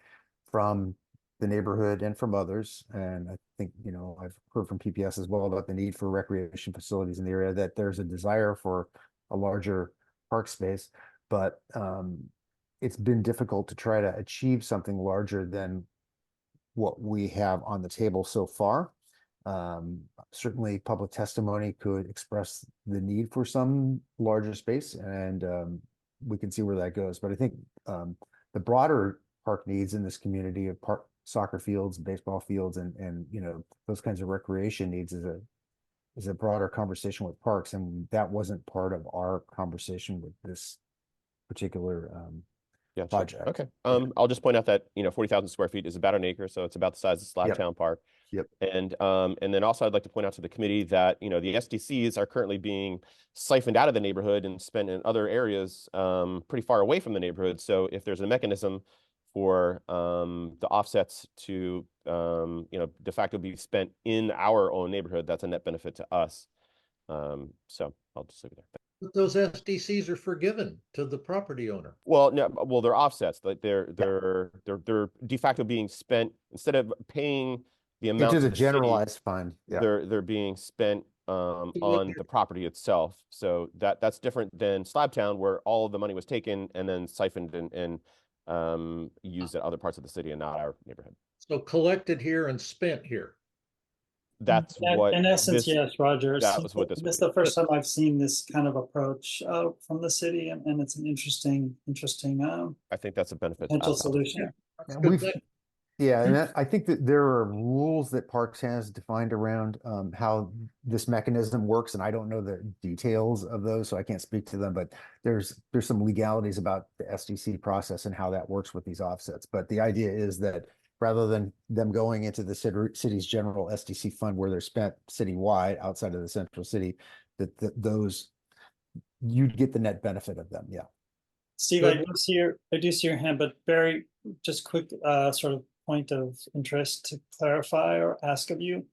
from the neighborhood and from others, and I think, you know, I've heard from PPS as well about the need for recreation facilities in the area, that there's a desire for a larger park space, but it's been difficult to try to achieve something larger than what we have on the table so far. Certainly public testimony could express the need for some larger space, and we can see where that goes. But I think the broader park needs in this community of park soccer fields, baseball fields, and you know, those kinds of recreation needs is a broader conversation with parks, and that wasn't part of our conversation with this particular Yeah, project. okay. I'll just point out that, you know, 40,000 square feet is about an acre, so it's about the size of Slabtown Park. Yep. And then also I'd like to point out to the committee that, you know, the SDCs are currently being siphoned out of the neighborhood and spent in other areas pretty far away from the neighborhood. So if there's a mechanism for the offsets to, you know, de facto be spent in our own neighborhood, that's a net benefit to us. So I'll just leave it there. But those SDCs are forgiven to the property owner. Well, no, well, they're offsets. Like they're de facto being spent instead of paying the amount Into to the city, generalized fund. Yeah. they're being spent on the property itself. So that's different than Slabtown, where all of the money was taken and then siphoned and used at other parts of the city and not our neighborhood. So collected here and spent here. That's what In essence, this, yes, Roger. that was what this This is would the first time I've seen this kind of approach from the city, and it's an interesting I think that's a benefit to potential us. solution. Yeah, and I think that there are rules that Parks has defined around how this mechanism works, and I don't know the details of those, so I can't speak to them, but there's some legalities about the SDC process and how that works with these offsets. But the idea is that rather than them going into the city's general SDC fund where they're spent citywide outside of the central city, that those, you'd get the net benefit of them. Yeah. Steve, I do see your hand, but Barry, just quick sort of point of interest to clarify or ask of you.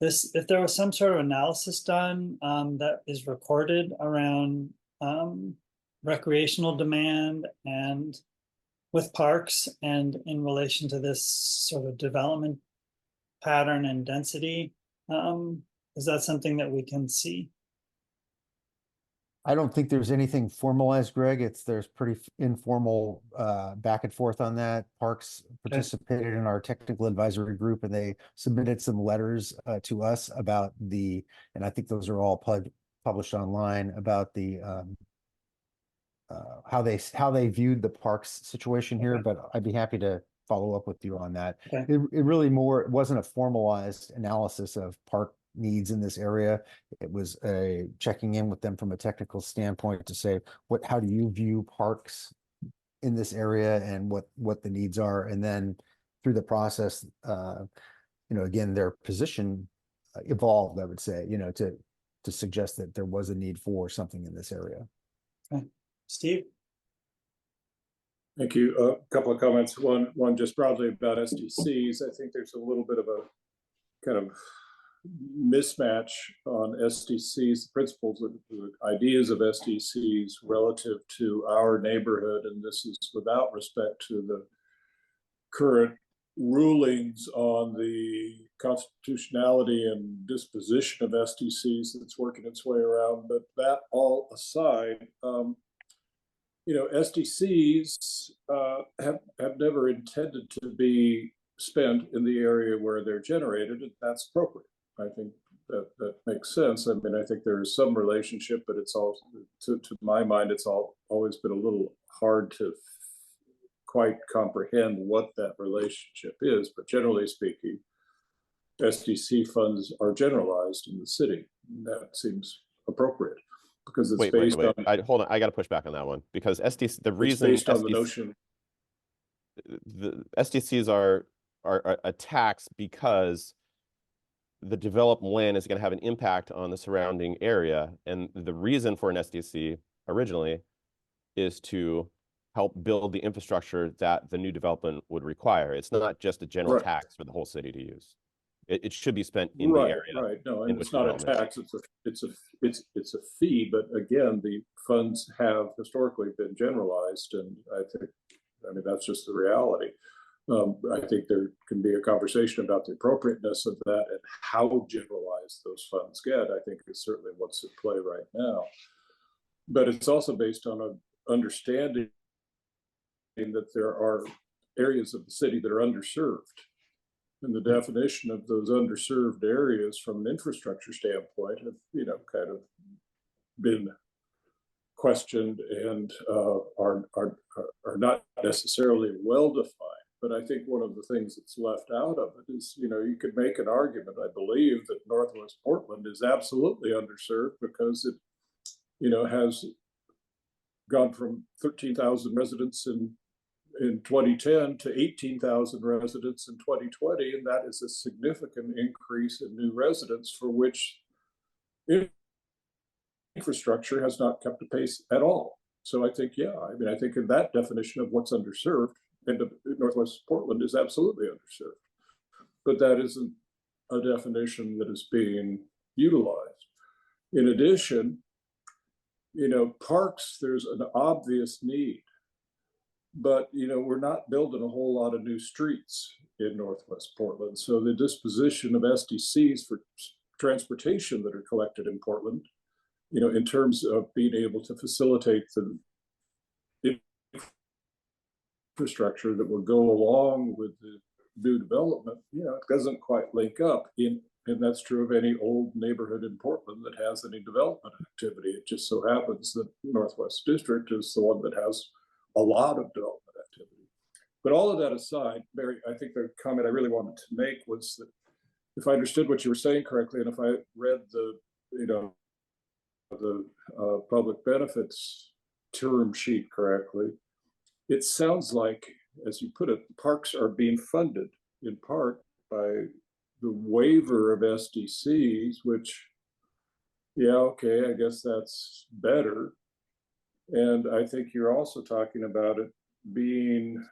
If there was some sort of analysis done that is recorded around recreational demand and with parks and in relation to this sort of development pattern and density, is that something that we can see? I don't think there's anything formalized, Greg. There's pretty informal back and forth on that. Parks participated in our technical advisory group, and they submitted some letters to us about and I think those are all published online, about the how they viewed the parks situation here. But I'd be happy to follow up with you on that. It really it wasn't a formalized analysis of park needs in this area. It was checking in with them from a technical standpoint to say, how do you view parks in this area and what the needs are? And then through the process, you know, again, their position evolved, I would say, you know, to suggest that there was a need for something in this area. Okay. Steve? Thank you. A couple of comments. One just broadly about SDCs. I think there's a little bit of a kind of mismatch on SDCs, the principles of the ideas of SDCs relative to our neighborhood. And this is without respect to the current rulings on the constitutionality and disposition of SDCs that's working its way around. But that all aside, you know, SDCs have never intended to be spent in the area where they're generated, that's appropriate. I think that makes sense. I mean, I think there is some relationship, but it's all, to my mind, it's always been a little hard to quite comprehend what that relationship is. But generally speaking, SDC funds are generalized in the city. That seems appropriate because it's based on. Hold on, I got to push back on that one because SDC. The reason it's based on the notion. The SDCs are a tax because the developed land is going to have an impact on the surrounding area, and the reason for an SDC originally is to help build the infrastructure that the new development would require. It's not just a general tax for the whole city to use. It should be spent in the area. Right. No, and it's not a tax. It's a fee. But again, the funds have historically been generalized, and I mean that's just the reality. I think there can be a conversation about the appropriateness of that and how generalized those funds get. I think is certainly what's at play right now. But it's also based on an understanding that there are areas of the city that are underserved. And the definition of those underserved areas from an infrastructure standpoint have, kind of been questioned and are not necessarily well defined. But I think one of the things that's left out of it is, you could make an argument, I believe, that Northwest Portland is absolutely underserved because it, has gone from 13,000 residents in 2010 to 18,000 residents in 2020, and that is a significant increase in new residents for which infrastructure has not kept pace at all. So I think, I think in that definition of what's underserved, and Northwest Portland is absolutely underserved. But that isn't a definition that is being utilized. In addition, parks, there's an obvious need. But, we're not building a whole lot of new streets in Northwest Portland. So the disposition of SDCs for transportation that are collected in Portland, in terms of being able to facilitate the infrastructure that will go along with the new development, it doesn't quite link up. And that's true of any old neighborhood in Portland that has any development activity. It just so happens that Northwest District is the one that has a lot of development activity. But all of that aside, Barry, I think the comment I really wanted to make was that if I understood what you were saying correctly, and if I read the public benefits term sheet correctly, it sounds like, as you put it, parks are being funded in part by the waiver of SDCs, which, I guess that's better. And I think you're also talking about it being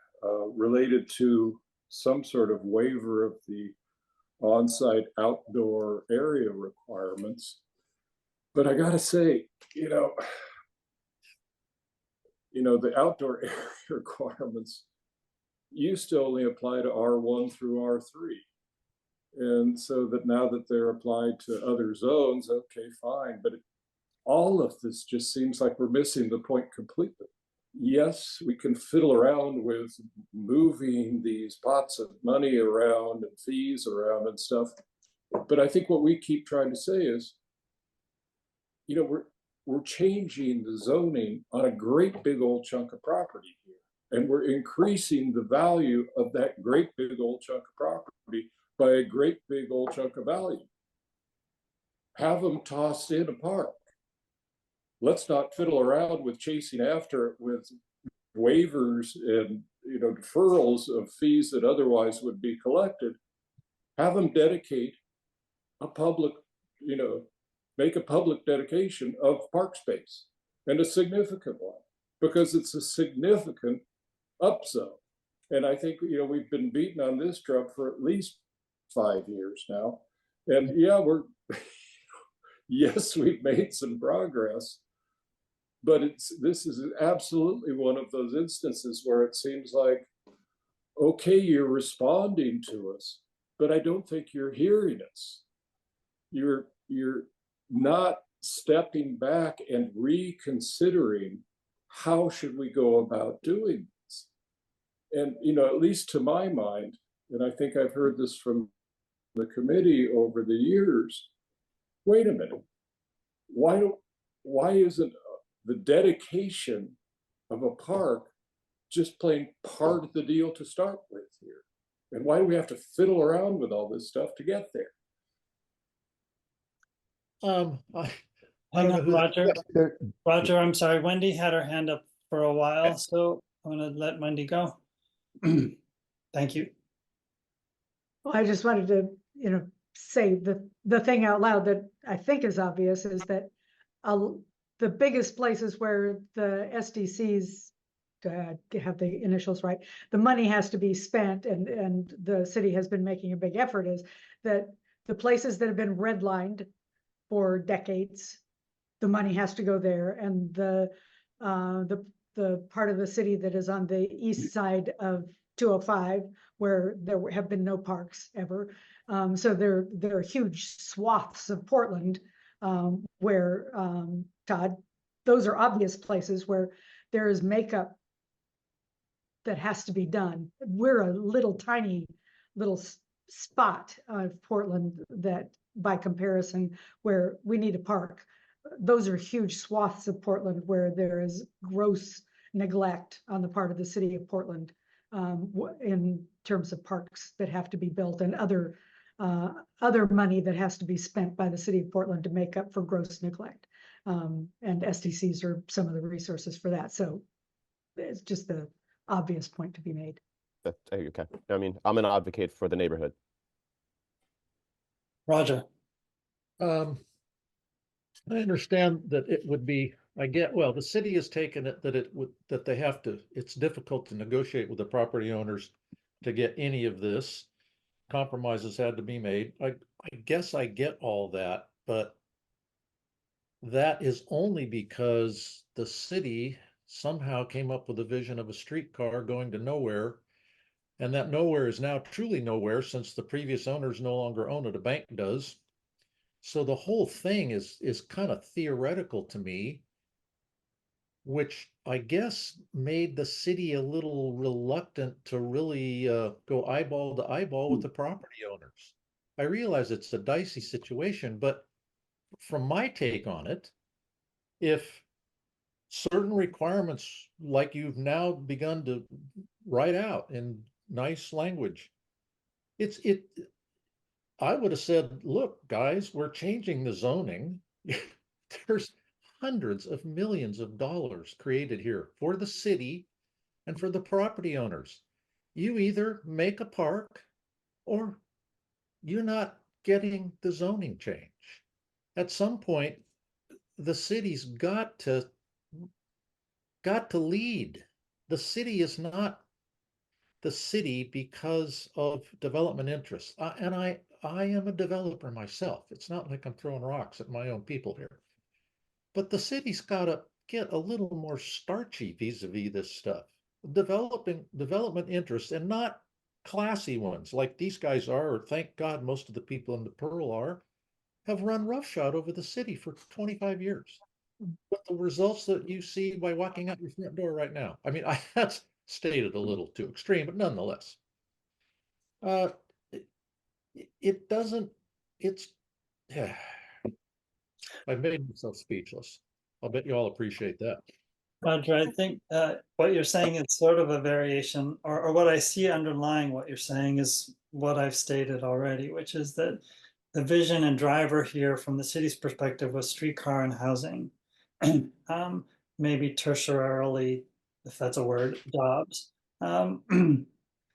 related to some sort of waiver of the on-site outdoor area requirements. But I gotta say, the outdoor area requirements used to only apply to R1 through R3. And so that now that they're applied to other zones, okay, fine. But all of this just seems like we're missing the point completely. Yes, we can fiddle around with moving these pots of money around and fees around and stuff. But I think what we keep trying to say is, we're changing the zoning on a great big old chunk of property here. And we're increasing the value of that great big old chunk of property by a great big old chunk of value. Have them tossed in a park. Let's not fiddle around with chasing after it with waivers and deferrals of fees that otherwise would be collected. Have them dedicate a public, make a public dedication of park space, and a significant one, because it's a significant upzone. And I think we've been beating on this drum for at least 5 years now, and yes, we've made some progress. But this is absolutely one of those instances where it seems like, okay, you're responding to us, but I don't think you're hearing us. You're not stepping back and reconsidering how should we go about doing this. And at least to my mind, and I think I've heard this from the committee over the years, wait a minute, why isn't the dedication of a park just plain part of the deal to start with here? And why do we have to fiddle around with all this stuff to get there? I don't know who Roger. There- Roger, I'm sorry. Wendy had her hand up for a while, so I'm going to let Wendy go. Thank you. Well, I just wanted to, say the thing out loud that I think is obvious is that the biggest places where the SDCs, to have the initials right, the money has to be spent, and the city has been making a big effort, is that the places that have been redlined for decades, the money has to go there, and the part of the city that is on the east side of 205, where there have been no parks ever. So there are huge swaths of Portland where, Todd, those are obvious places where there is makeup that has to be done. We're a little tiny little spot of Portland that, by comparison, where we need a park. Those are huge swaths of Portland where there is gross neglect on the part of the city of Portland in terms of parks that have to be built, and other money that has to be spent by the city of Portland to make up for gross neglect. And SDCs are some of the resources for that. So it's just the obvious point to be made. Okay. I mean, I'm an advocate for the neighborhood. Roger. I understand that it would be, well, the city has taken it that they have to, it's difficult to negotiate with the property owners to get any of this. Compromises had to be made. I guess I get all that, but that is only because the city somehow came up with a vision of a streetcar going to nowhere. And that nowhere is now truly nowhere, since the previous owners no longer own it, a bank does. So the whole thing is kind of theoretical to me, which I guess made the city a little reluctant to really go eyeball to eyeball with the property owners. I realize it's a dicey situation, but from my take on it, if certain requirements, like you've now begun to write out in nice language, I would have said, look, guys, we're changing the zoning. There's hundreds of millions of dollars created here for the city and for the property owners. You either make a park or you're not getting the zoning change. At some point, the city's got to lead. The city is not the city because of development interests. And I am a developer myself. It's not like I'm throwing rocks at my own people here. But the city's got to get a little more starchy vis-a-vis this stuff. Development interests, and not classy ones like these guys are, or thank God most of the people in the Pearl are, have run roughshod over the city for 25 years. But the results that you see by walking out your front door right now, I mean, that's stated a little too extreme, but nonetheless, it doesn't, I've made myself speechless. I'll bet you all appreciate that. Roger, I think what you're saying is sort of a variation, or what I see underlying what you're saying is what I've stated already, which is that the vision and driver here from the city's perspective was streetcar and housing. Maybe tertiarily, if that's a word, jobs.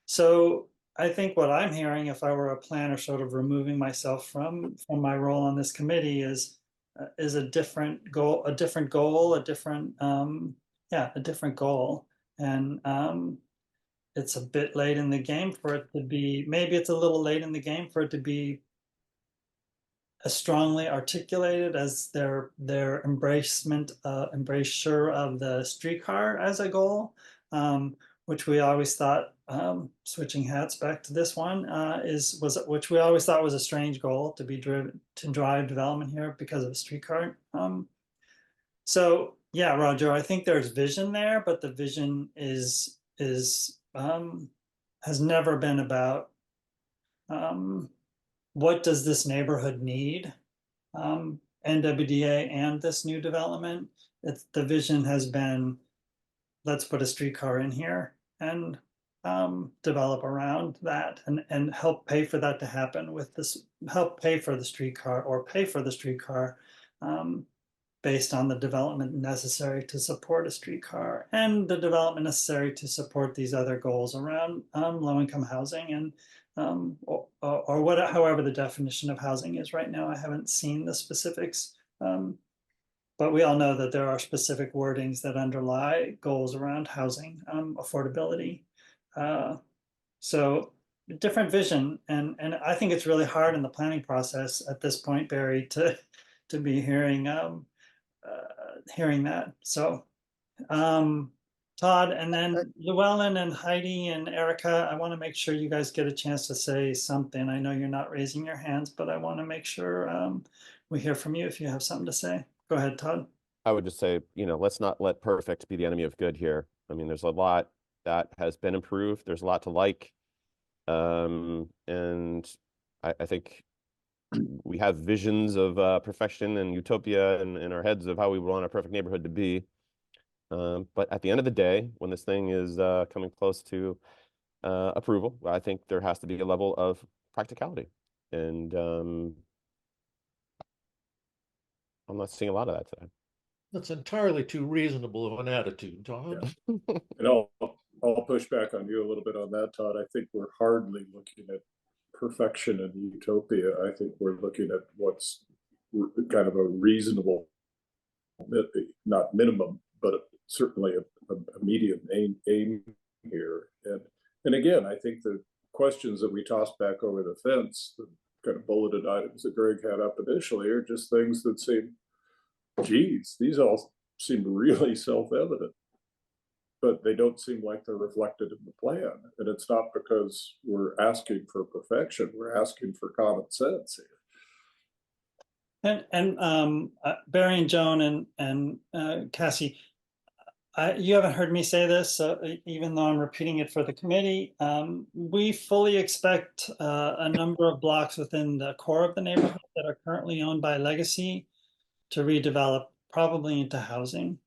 So I think what I'm hearing, if I were a planner, sort of removing myself from my role on this committee, is a different goal, a different goal. And it's a bit late in the game for it to be, maybe it's a little late in the game for it to be as strongly articulated as their embracure of the streetcar as a goal, which we always thought, switching hats back to this one, which we always thought was a strange goal to drive development here because of a streetcar. So yeah, Roger, I think there's vision there, but the vision has never been about what does this neighborhood need? NWDA and this new development, the vision has been, let's put a streetcar in here and develop around that and help pay for that to happen with this, help pay for the streetcar or pay for the streetcar based on the development necessary to support a streetcar and the development necessary to support these other goals around low-income housing and or what, however the definition of housing is right now. I haven't seen the specifics, but we all know that there are specific wordings that underlie goals around housing affordability. So different vision, and I think it's really hard in the planning process at this point, Barry, to be hearing hearing that. So Todd, and then Llewellyn and Heidi and Erica, I want to make sure you guys get a chance to say something. I know you're not raising your hands, but I want to make sure we hear from you if you have something to say. Go ahead, Todd. I would just say, let's not let perfect be the enemy of good here. I mean, there's a lot that has been improved. There's a lot to like. And I think we have visions of perfection and utopia in our heads of how we want a perfect neighborhood to be. But at the end of the day, when this thing is coming close to approval, I think there has to be a level of practicality. And I'm not seeing a lot of that today. That's entirely too reasonable of an attitude, Todd. Yeah. And I'll push back on you a little bit on that, Todd. I think we're hardly looking at perfection and utopia. I think we're looking at what's kind of a reasonable, not minimum, but certainly a medium aim here. And again, I think the questions that we tossed back over the fence, the kind of bulleted items that Greg had up initially, are just things that seem, geez, these all seem really self-evident, but they don't seem like they're reflected in the plan. And it's not because we're asking for perfection, we're asking for common sense here. And Barry and Joan and Cassie, you haven't heard me say this, so even though I'm repeating it for the committee, we fully expect a number of blocks within the core of the neighborhood that are currently owned by Legacy to redevelop, probably into housing.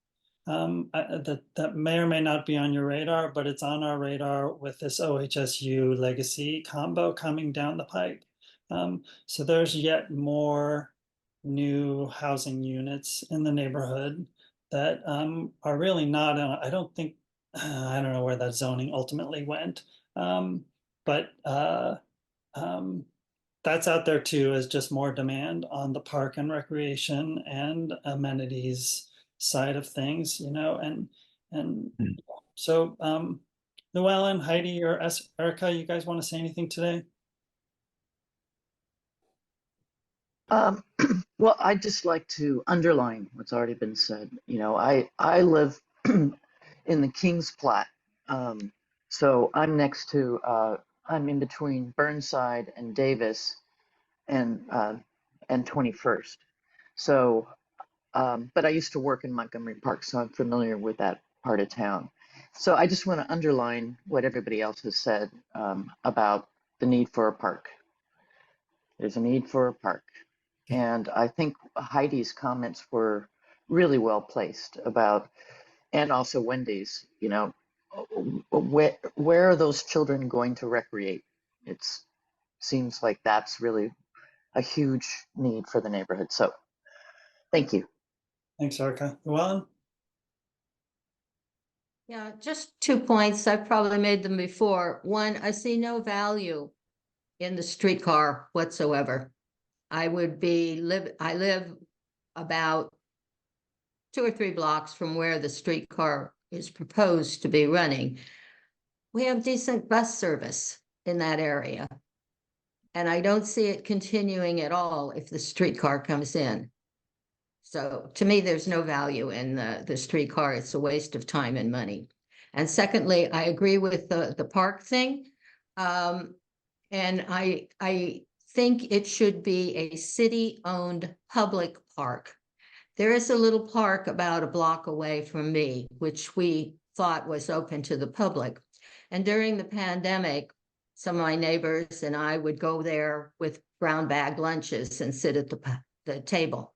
That may or may not be on your radar, but it's on our radar with this OHSU Legacy combo coming down the pike. So there's yet more new housing units in the neighborhood that are really not, I don't think, I don't know where that zoning ultimately went, but that's out there too as just more demand on the park and recreation and amenities side of things, and so Llewellyn, Heidi, or Erica, you guys want to say anything today? Well, I'd just like to underline what's already been said. I live in the Kings Plat, so I'm next to I'm in between Burnside and Davis and 21st. So, but I used to work in Montgomery Park, so I'm familiar with that part of town. So I just want to underline what everybody else has said about the need for a park. There's a need for a park. And I think Heidi's comments were really well placed about, and also Wendy's, where are those children going to recreate? It seems like that's really a huge need for the neighborhood. So thank you. Thanks, Erica. Llewellyn? Yeah, just 2 points. I've probably made them before. One, I see no value in the streetcar whatsoever. I live about 2 or 3 blocks from where the streetcar is proposed to be running. We have decent bus service in that area. And I don't see it continuing at all if the streetcar comes in. So to me, there's no value in the streetcar. It's a waste of time and money. And secondly, I agree with the park thing. And I think it should be a city-owned public park. There is a little park about a block away from me, which we thought was open to the public. And during the pandemic, some of my neighbors and I would go there with brown bag lunches and sit at the table.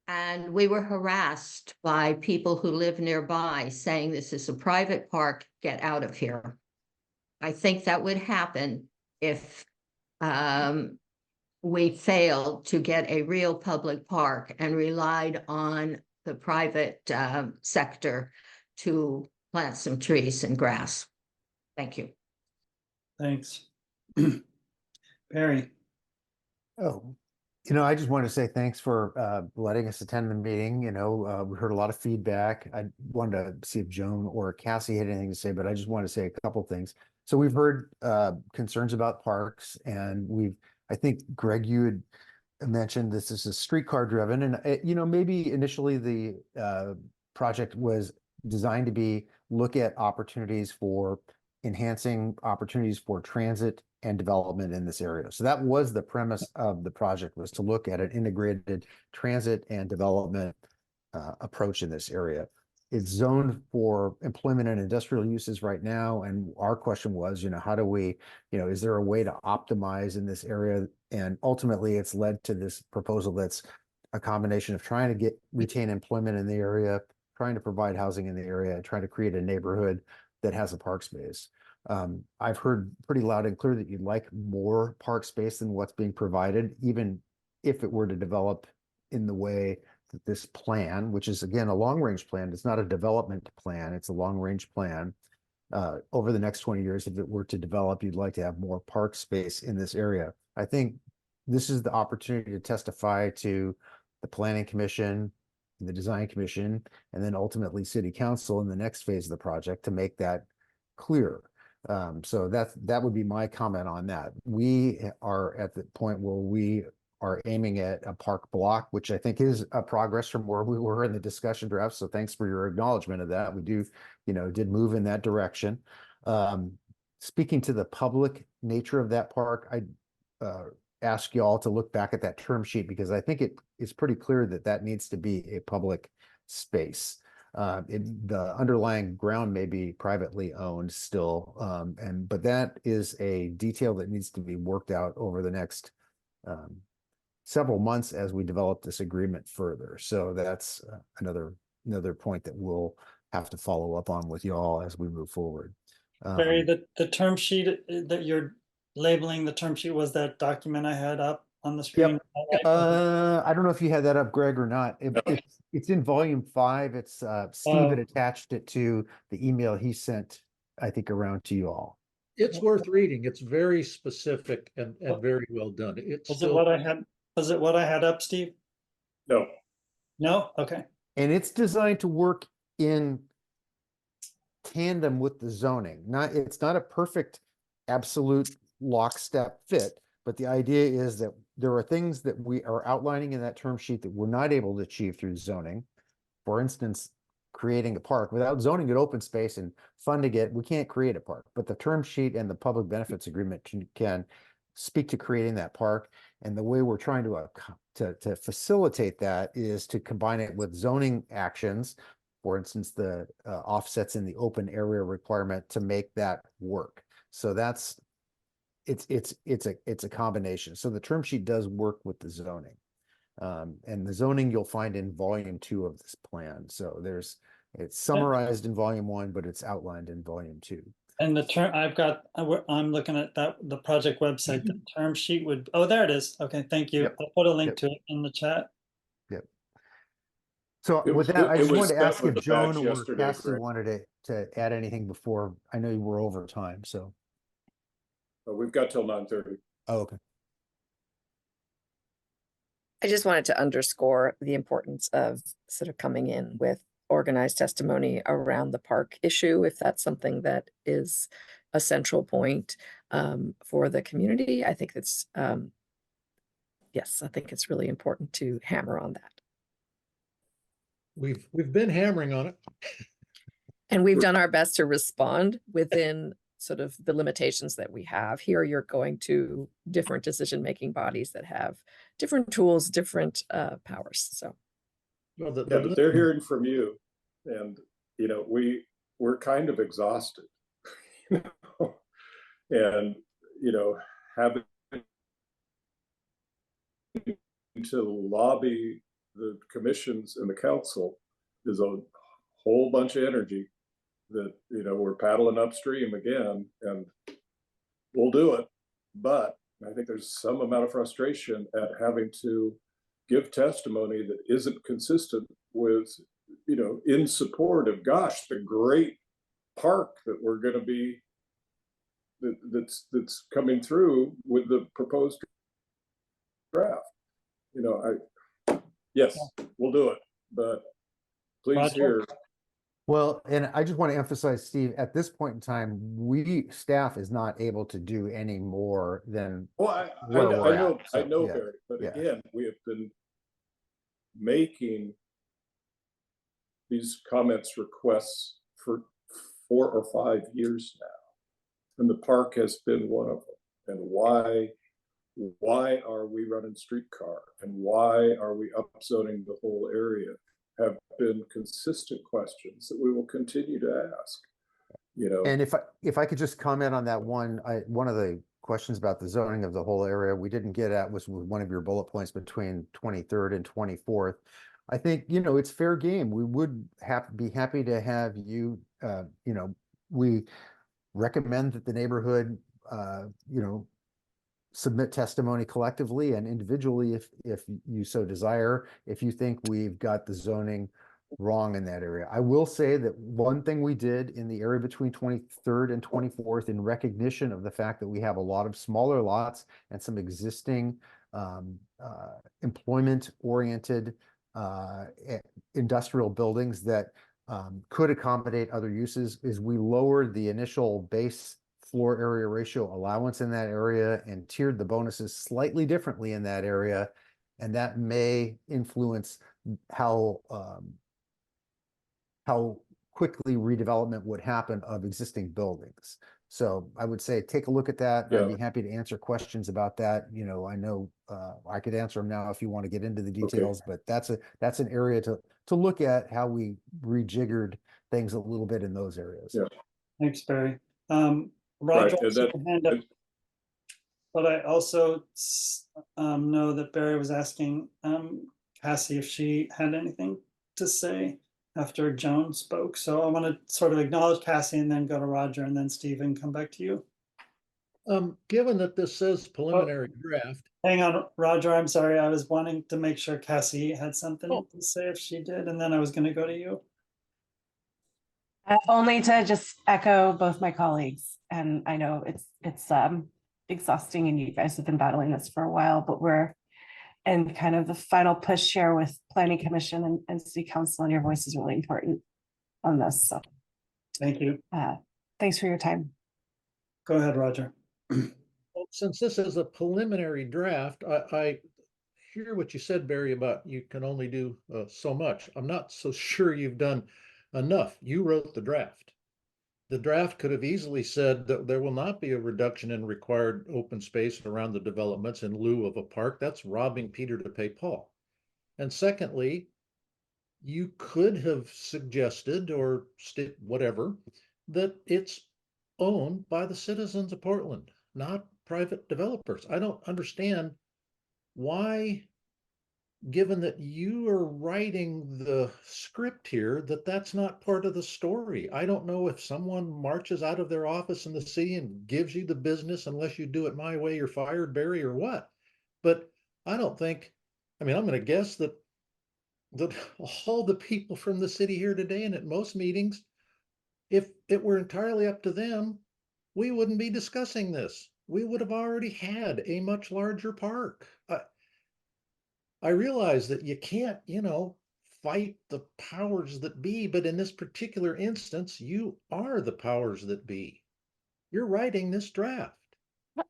And we were harassed by people who live nearby saying, this is a private park, get out of here. I think that would happen if we failed to get a real public park and relied on the private sector to plant some trees and grass. Thank you. Thanks. Barry. Oh, I just wanted to say thanks for letting us attend the meeting. We heard a lot of feedback. I wanted to see if Joan or Cassie had anything to say, but I just want to say a couple things. So we've heard concerns about parks, and I think, Greg, you had mentioned this is a streetcar driven, and maybe initially the project was designed to look at opportunities for enhancing opportunities for transit and development in this area. So that was the premise of the project, was to look at an integrated transit and development approach in this area. It's zoned for employment and industrial uses right now. And our question was, how do we, is there a way to optimize in this area? And ultimately it's led to this proposal that's a combination of trying to retain employment in the area, trying to provide housing in the area, and trying to create a neighborhood that has a park space. I've heard pretty loud and clear that you'd like more park space than what's being provided, even if it were to develop in the way that this plan, which is again a long-range plan, it's not a development plan, it's a long-range plan. Over the next 20 years, if it were to develop, you'd like to have more park space in this area. I think this is the opportunity to testify to the Planning Commission, the Design Commission, and then ultimately City Council in the next phase of the project to make that clear. So that would be my comment on that. We are at the point where we are aiming at a park block, which I think is a progress from where we were in the discussion draft. So thanks for your acknowledgement of that. We did move in that direction. Speaking to the public nature of that park, I ask you all to look back at that term sheet, because I think it is pretty clear that needs to be a public space. The underlying ground may be privately owned still, but that is a detail that needs to be worked out over the next several months as we develop this agreement further. So that's another point that we'll have to follow up on with y'all as we move forward. Barry, the term sheet that you're labeling, the term sheet was that document I had up on the screen. Yep. I don't know if you had that up, Greg, or not. It's in volume 5. It's Steve had attached it to the email he sent, I think, around to you all. It's worth reading. It's very specific and very well done. Was it what I had up, Steve? No. No? Okay. And it's designed to work in tandem with the zoning. It's not a perfect absolute lockstep fit, but the idea is that there are things that we are outlining in that term sheet that we're not able to achieve through zoning. For instance, creating a park without zoning it open space and funding it, we can't create a park. But the term sheet and the public benefits agreement can speak to creating that park. And the way we're trying to facilitate that is to combine it with zoning actions. For instance, the offsets in the open area requirement to make that work. So it's a combination. So the term sheet does work with the zoning. And the zoning you'll find in volume 2 of this plan. So it's summarized in volume 1, but it's outlined in volume 2. And the term I'm looking at the project website. The term sheet there it is. Okay, thank you. Yep. I'll put a link to it in the chat. Yep. So with that, I just wanted to ask if Joan or Cassie wanted to add anything before. I know you were over time, so. We've got till 9:30. Oh, okay. I just wanted to underscore the importance of sort of coming in with organized testimony around the park issue, if that's something that is a central point for the community. I think it's, yes, I think it's really important to hammer on that. We've been hammering on it. And we've done our best to respond within sort of the limitations that we have. Here you're going to different decision-making bodies that have different tools, different powers. So well, but they're hearing from you, and we're kind of exhausted. And having to lobby the commissions and the council is a whole bunch of energy that, we're paddling upstream again, and we'll do it. But I think there's some amount of frustration at having to give testimony that isn't consistent with, in support of, gosh, the great park that we're going to be, that's coming through with the proposed draft. Yes, we'll do it, but please Roger? hear. Well, and I just want to emphasize, Steve, at this point in time, staff is not able to do any more than Well, I where we're know, at. So, I know, yeah, Barry, but yeah. again, we have been making these comments requests for 4 or 5 years now, and the park has been one of them. And why are we running streetcar, and why are we upzoning the whole area, have been consistent questions that we will continue to ask. And if I could just comment on that one of the questions about the zoning of the whole area we didn't get at was one of your bullet points between 23rd and 24th. I think, it's fair game. We would be happy to have you, we recommend that the neighborhood, submit testimony collectively and individually if you so desire, if you think we've got the zoning wrong in that area. I will say that one thing we did in the area between 23rd and 24th, in recognition of the fact that we have a lot of smaller lots and some existing employment-oriented industrial buildings that could accommodate other uses, is we lowered the initial base floor area ratio allowance in that area and tiered the bonuses slightly differently in that area. And that may influence how quickly redevelopment would happen of existing buildings. So I would say, take a look at that. Yeah. I'd be happy to answer questions about that. I know I could answer them now if you want to get into the details, but that's an area to look at how we rejiggered things a little bit in those areas. Yeah. Thanks, Barry. Right, Roger, and also hand up, but I also know that Barry was asking Cassie if she had anything to say after Joan spoke. So I want to sort of acknowledge Cassie and then go to Roger and then Stephen, come back to you. Given that this says preliminary draft. Hang on, Roger, I'm sorry. I was wanting to make sure Cassie had something to say if she did, and then I was going to go to you. Only to just echo both my colleagues, and I know it's exhausting, and you guys have been battling this for a while, but we're in kind of the final push here with Planning Commission and City Council, and your voice is really important on this. So, thank you. Thanks for your time. Go ahead, Roger. Well, since this is a preliminary draft, I hear what you said, Barry, about you can only do so much. I'm not so sure you've done enough. You wrote the draft. The draft could have easily said that there will not be a reduction in required open space around the developments in lieu of a park. That's robbing Peter to pay Paul. And secondly, you could have suggested or whatever, that it's owned by the citizens of Portland, not private developers. I don't understand why, given that you are writing the script here, that's not part of the story. I don't know if someone marches out of their office in the city and gives you the business unless you do it my way, you're fired, Barry, or what. But I don't think, I'm going to guess that all the people from the city here today and at most meetings, if it were entirely up to them, we wouldn't be discussing this. We would have already had a much larger park. I realize that you can't, fight the powers that be, but in this particular instance, you are the powers that be. You're writing this draft.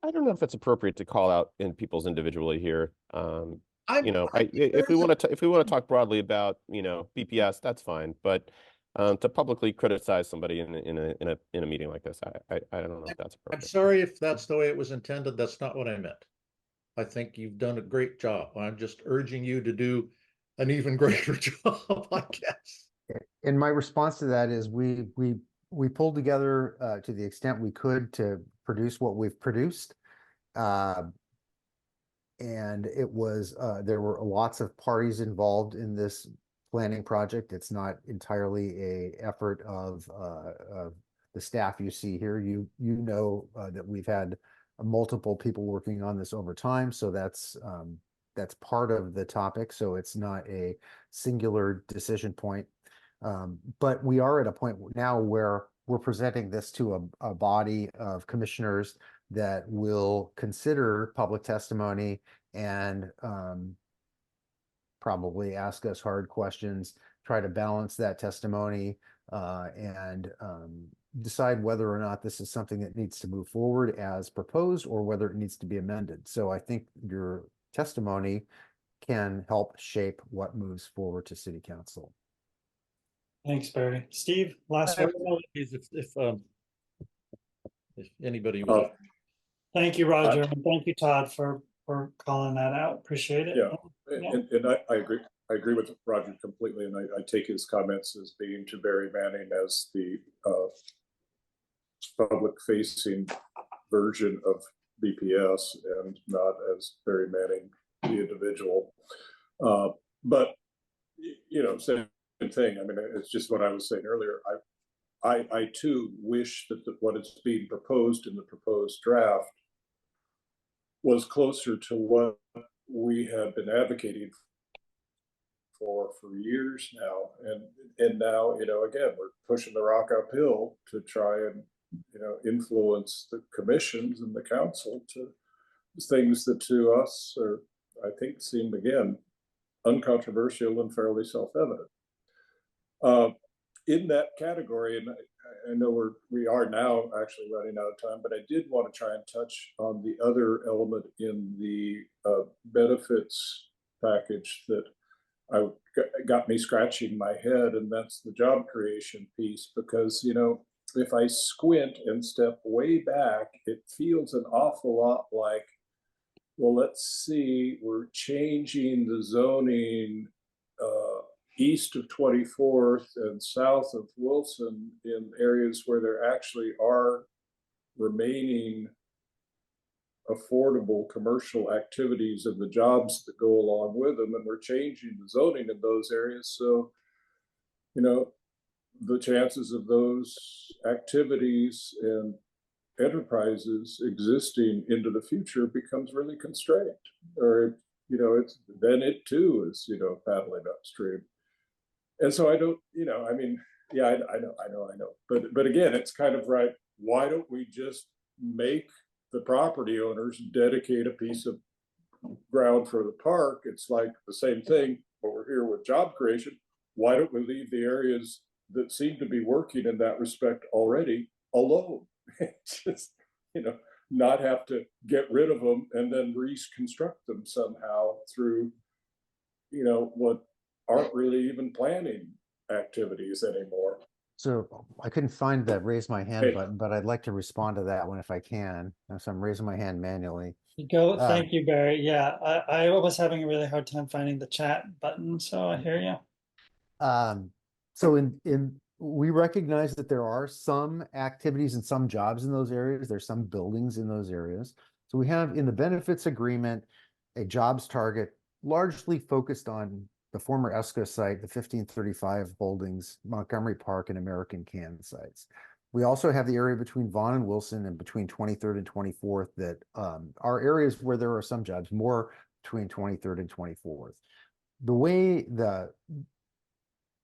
I don't know if it's appropriate to call out in people's individually here. If we want to talk broadly about, BPS, that's fine. But to publicly criticize somebody in a meeting like this, I don't know if that's appropriate. I'm sorry if that's the way it was intended. That's not what I meant. I think you've done a great job. I'm just urging you to do an even greater job, I guess. And my response to that is we pulled together to the extent we could to produce what we've produced. And it was, there were lots of parties involved in this planning project. It's not entirely a effort of the staff you see here. You know that we've had multiple people working on this over time, so that's part of the topic. So it's not a singular decision point, but we are at a point now where we're presenting this to a body of commissioners that will consider public testimony and probably ask us hard questions, try to balance that testimony, and decide whether or not this is something that needs to move forward as proposed or whether it needs to be amended. So I think your testimony can help shape what moves forward to City Council. Thanks, Barry. Steve, last word. If anybody was, Thank you, Roger, and thank you, Todd, for calling that out. Appreciate it. Yeah, and I agree. I agree with Roger completely, and I take his comments as being to Barry Manning as the public-facing version of BPS and not as Barry Manning, the individual. But you know, same thing. I mean, it's just what I was saying earlier. I too wish that what is being proposed in the proposed draft was closer to what we have been advocating for years now, and now, you know, again, we're pushing the rock uphill to try and, you know, influence the commissions and the council to things that to us are, I think, seem again uncontroversial and fairly self-evident. In that category, and I know we are now actually running out of time, but I did want to try and touch on the other element in the benefits package that got me scratching my head, and that's the job creation piece. Because, you know, if I squint and step way back, it feels an awful lot like, well, let's see, we're changing the zoning east of 24th and south of Wilson in areas where there actually are remaining affordable commercial activities and the jobs that go along with them, and we're changing the zoning in those areas. So, you know, the chances of those activities and enterprises existing into the future becomes really constrained, or, you know, it's then it too is, you know, paddling upstream. And so I don't, you know, I mean, yeah, I know, but again, it's kind of right. Why don't we just make the property owners dedicate a piece of ground for the park? It's like the same thing over here with job creation. Why don't we leave the areas that seem to be working in that respect already alone? Just, you know, not have to get rid of them and then reconstruct them somehow through, you know, what aren't really even planning activities anymore. So I couldn't find that raise my hand button, but I'd like to respond to that one if I can. So I'm raising my hand manually. Thank you, Barry. Yeah, I was having a really hard time finding the chat button, so I hear you. So we recognize that there are some activities and some jobs in those areas. There's some buildings in those areas. So we have in the benefits agreement a jobs target largely focused on the former ESCO site, the 1535 Holdings, Montgomery Park, and American Can sites. We also have the area between Vaughan and Wilson and between 23rd and 24th that are areas where there are some jobs, more between 23rd and 24th. The way the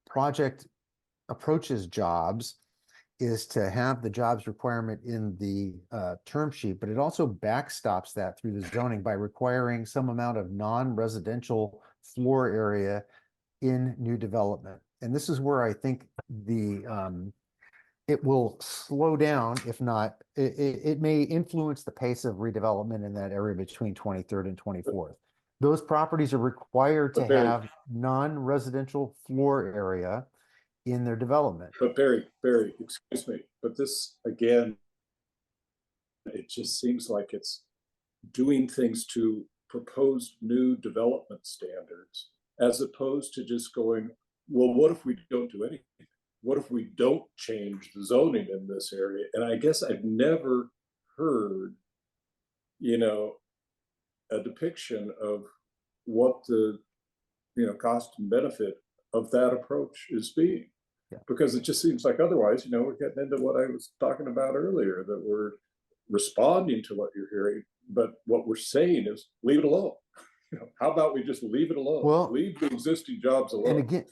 project approaches jobs is to have the jobs requirement in the term sheet, but it also backstops that through the zoning by requiring some amount of non-residential floor area in new development. And this is where I think it will slow down, if not, it may influence the pace of redevelopment in that area between 23rd and 24th. Those properties are required to have non-residential floor area in their development. But Barry, excuse me, but this, again, it just seems like it's doing things to propose new development standards as opposed to just going, well, what if we don't do anything? What if we don't change the zoning in this area? And I guess I've never heard you know, a depiction of what the, you know, cost and benefit of that approach is being. Yeah. Because it just seems like otherwise, you know, we're getting into what I was talking about earlier, that we're responding to what you're hearing, but what we're saying is leave it alone. You know, how about we just leave it alone? Well, leave the existing jobs alone.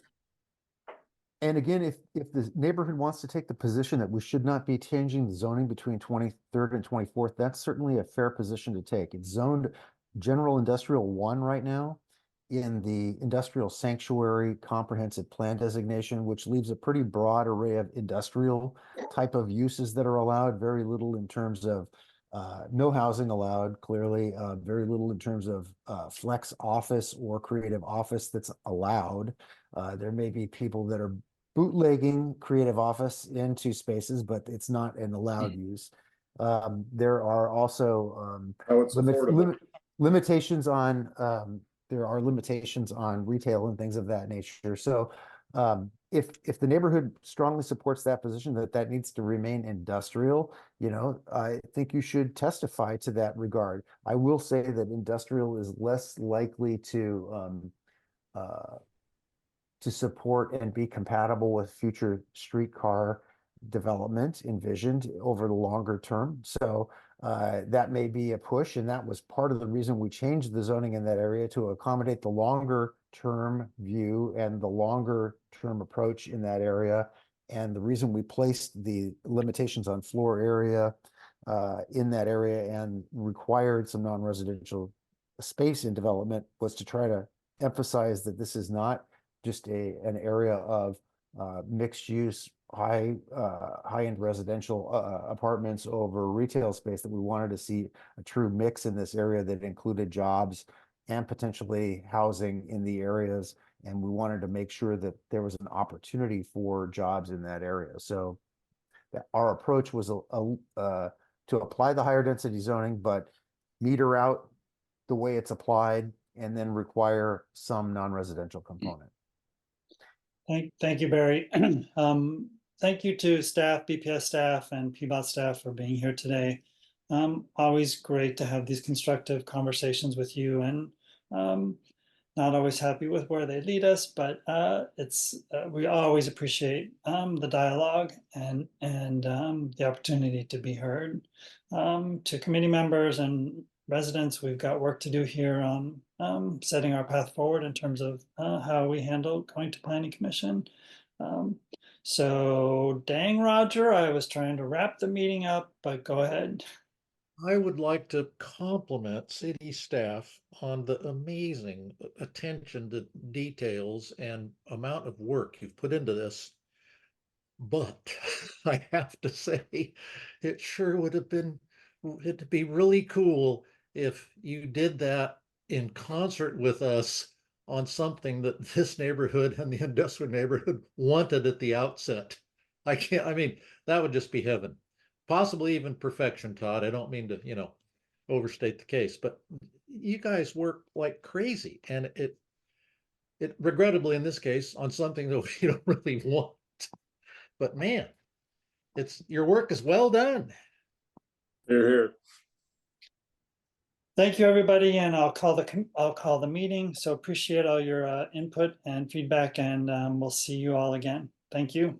And again, if the neighborhood wants to take the position that we should not be changing the zoning between 23rd and 24th, that's certainly a fair position to take. It's zoned general industrial 1 right now in the industrial sanctuary comprehensive plan designation, which leaves a pretty broad array of industrial type of uses that are allowed, very little in terms of no housing allowed, clearly, very little in terms of flex office or creative office that's allowed. There may be people that are bootlegging creative office into spaces, but it's not an allowed use. There are also limitations on there are limitations on retail and things of that nature. So if the neighborhood strongly supports that position, that needs to remain industrial, you know, I think you should testify to that regard. I will say that industrial is less likely to support and be compatible with future streetcar development envisioned over the longer term. So that may be a push, and that was part of the reason we changed the zoning in that area to accommodate the longer term view and the longer term approach in that area. And the reason we placed the limitations on floor area in that area and required some non-residential space in development was to try to emphasize that this is not just an area of mixed use, high-end residential apartments over retail space, that we wanted to see a true mix in this area that included jobs and potentially housing in the areas. And we wanted to make sure that there was an opportunity for jobs in that area. So our approach was to apply the higher density zoning, but meter out the way it's applied and then require some non-residential component. Thank you, Barry. Thank you to staff, BPS staff and PBOT staff for being here today. Always great to have these constructive conversations with you, and not always happy with where they lead us, but we always appreciate the dialogue and the opportunity to be heard. To committee members and residents, we've got work to do here on setting our path forward in terms of how we handle going to planning commission. So dang, Roger, I was trying to wrap the meeting up, but go ahead. I would like to compliment city staff on the amazing attention to details and amount of work you've put into this. But I have to say, it sure would have been, it'd be really cool if you did that in concert with us on something that this neighborhood and the industrial neighborhood wanted at the outset. I mean, that would just be heaven. Possibly even perfection, Todd. I don't mean to, you know, overstate the case, but you guys work like crazy. And it regrettably in this case on something that you don't really want. But man, your work is well done. Hear, hear. Thank you, everybody, and I'll call the meeting. So appreciate all your input and feedback, and we'll see you all again. Thank you.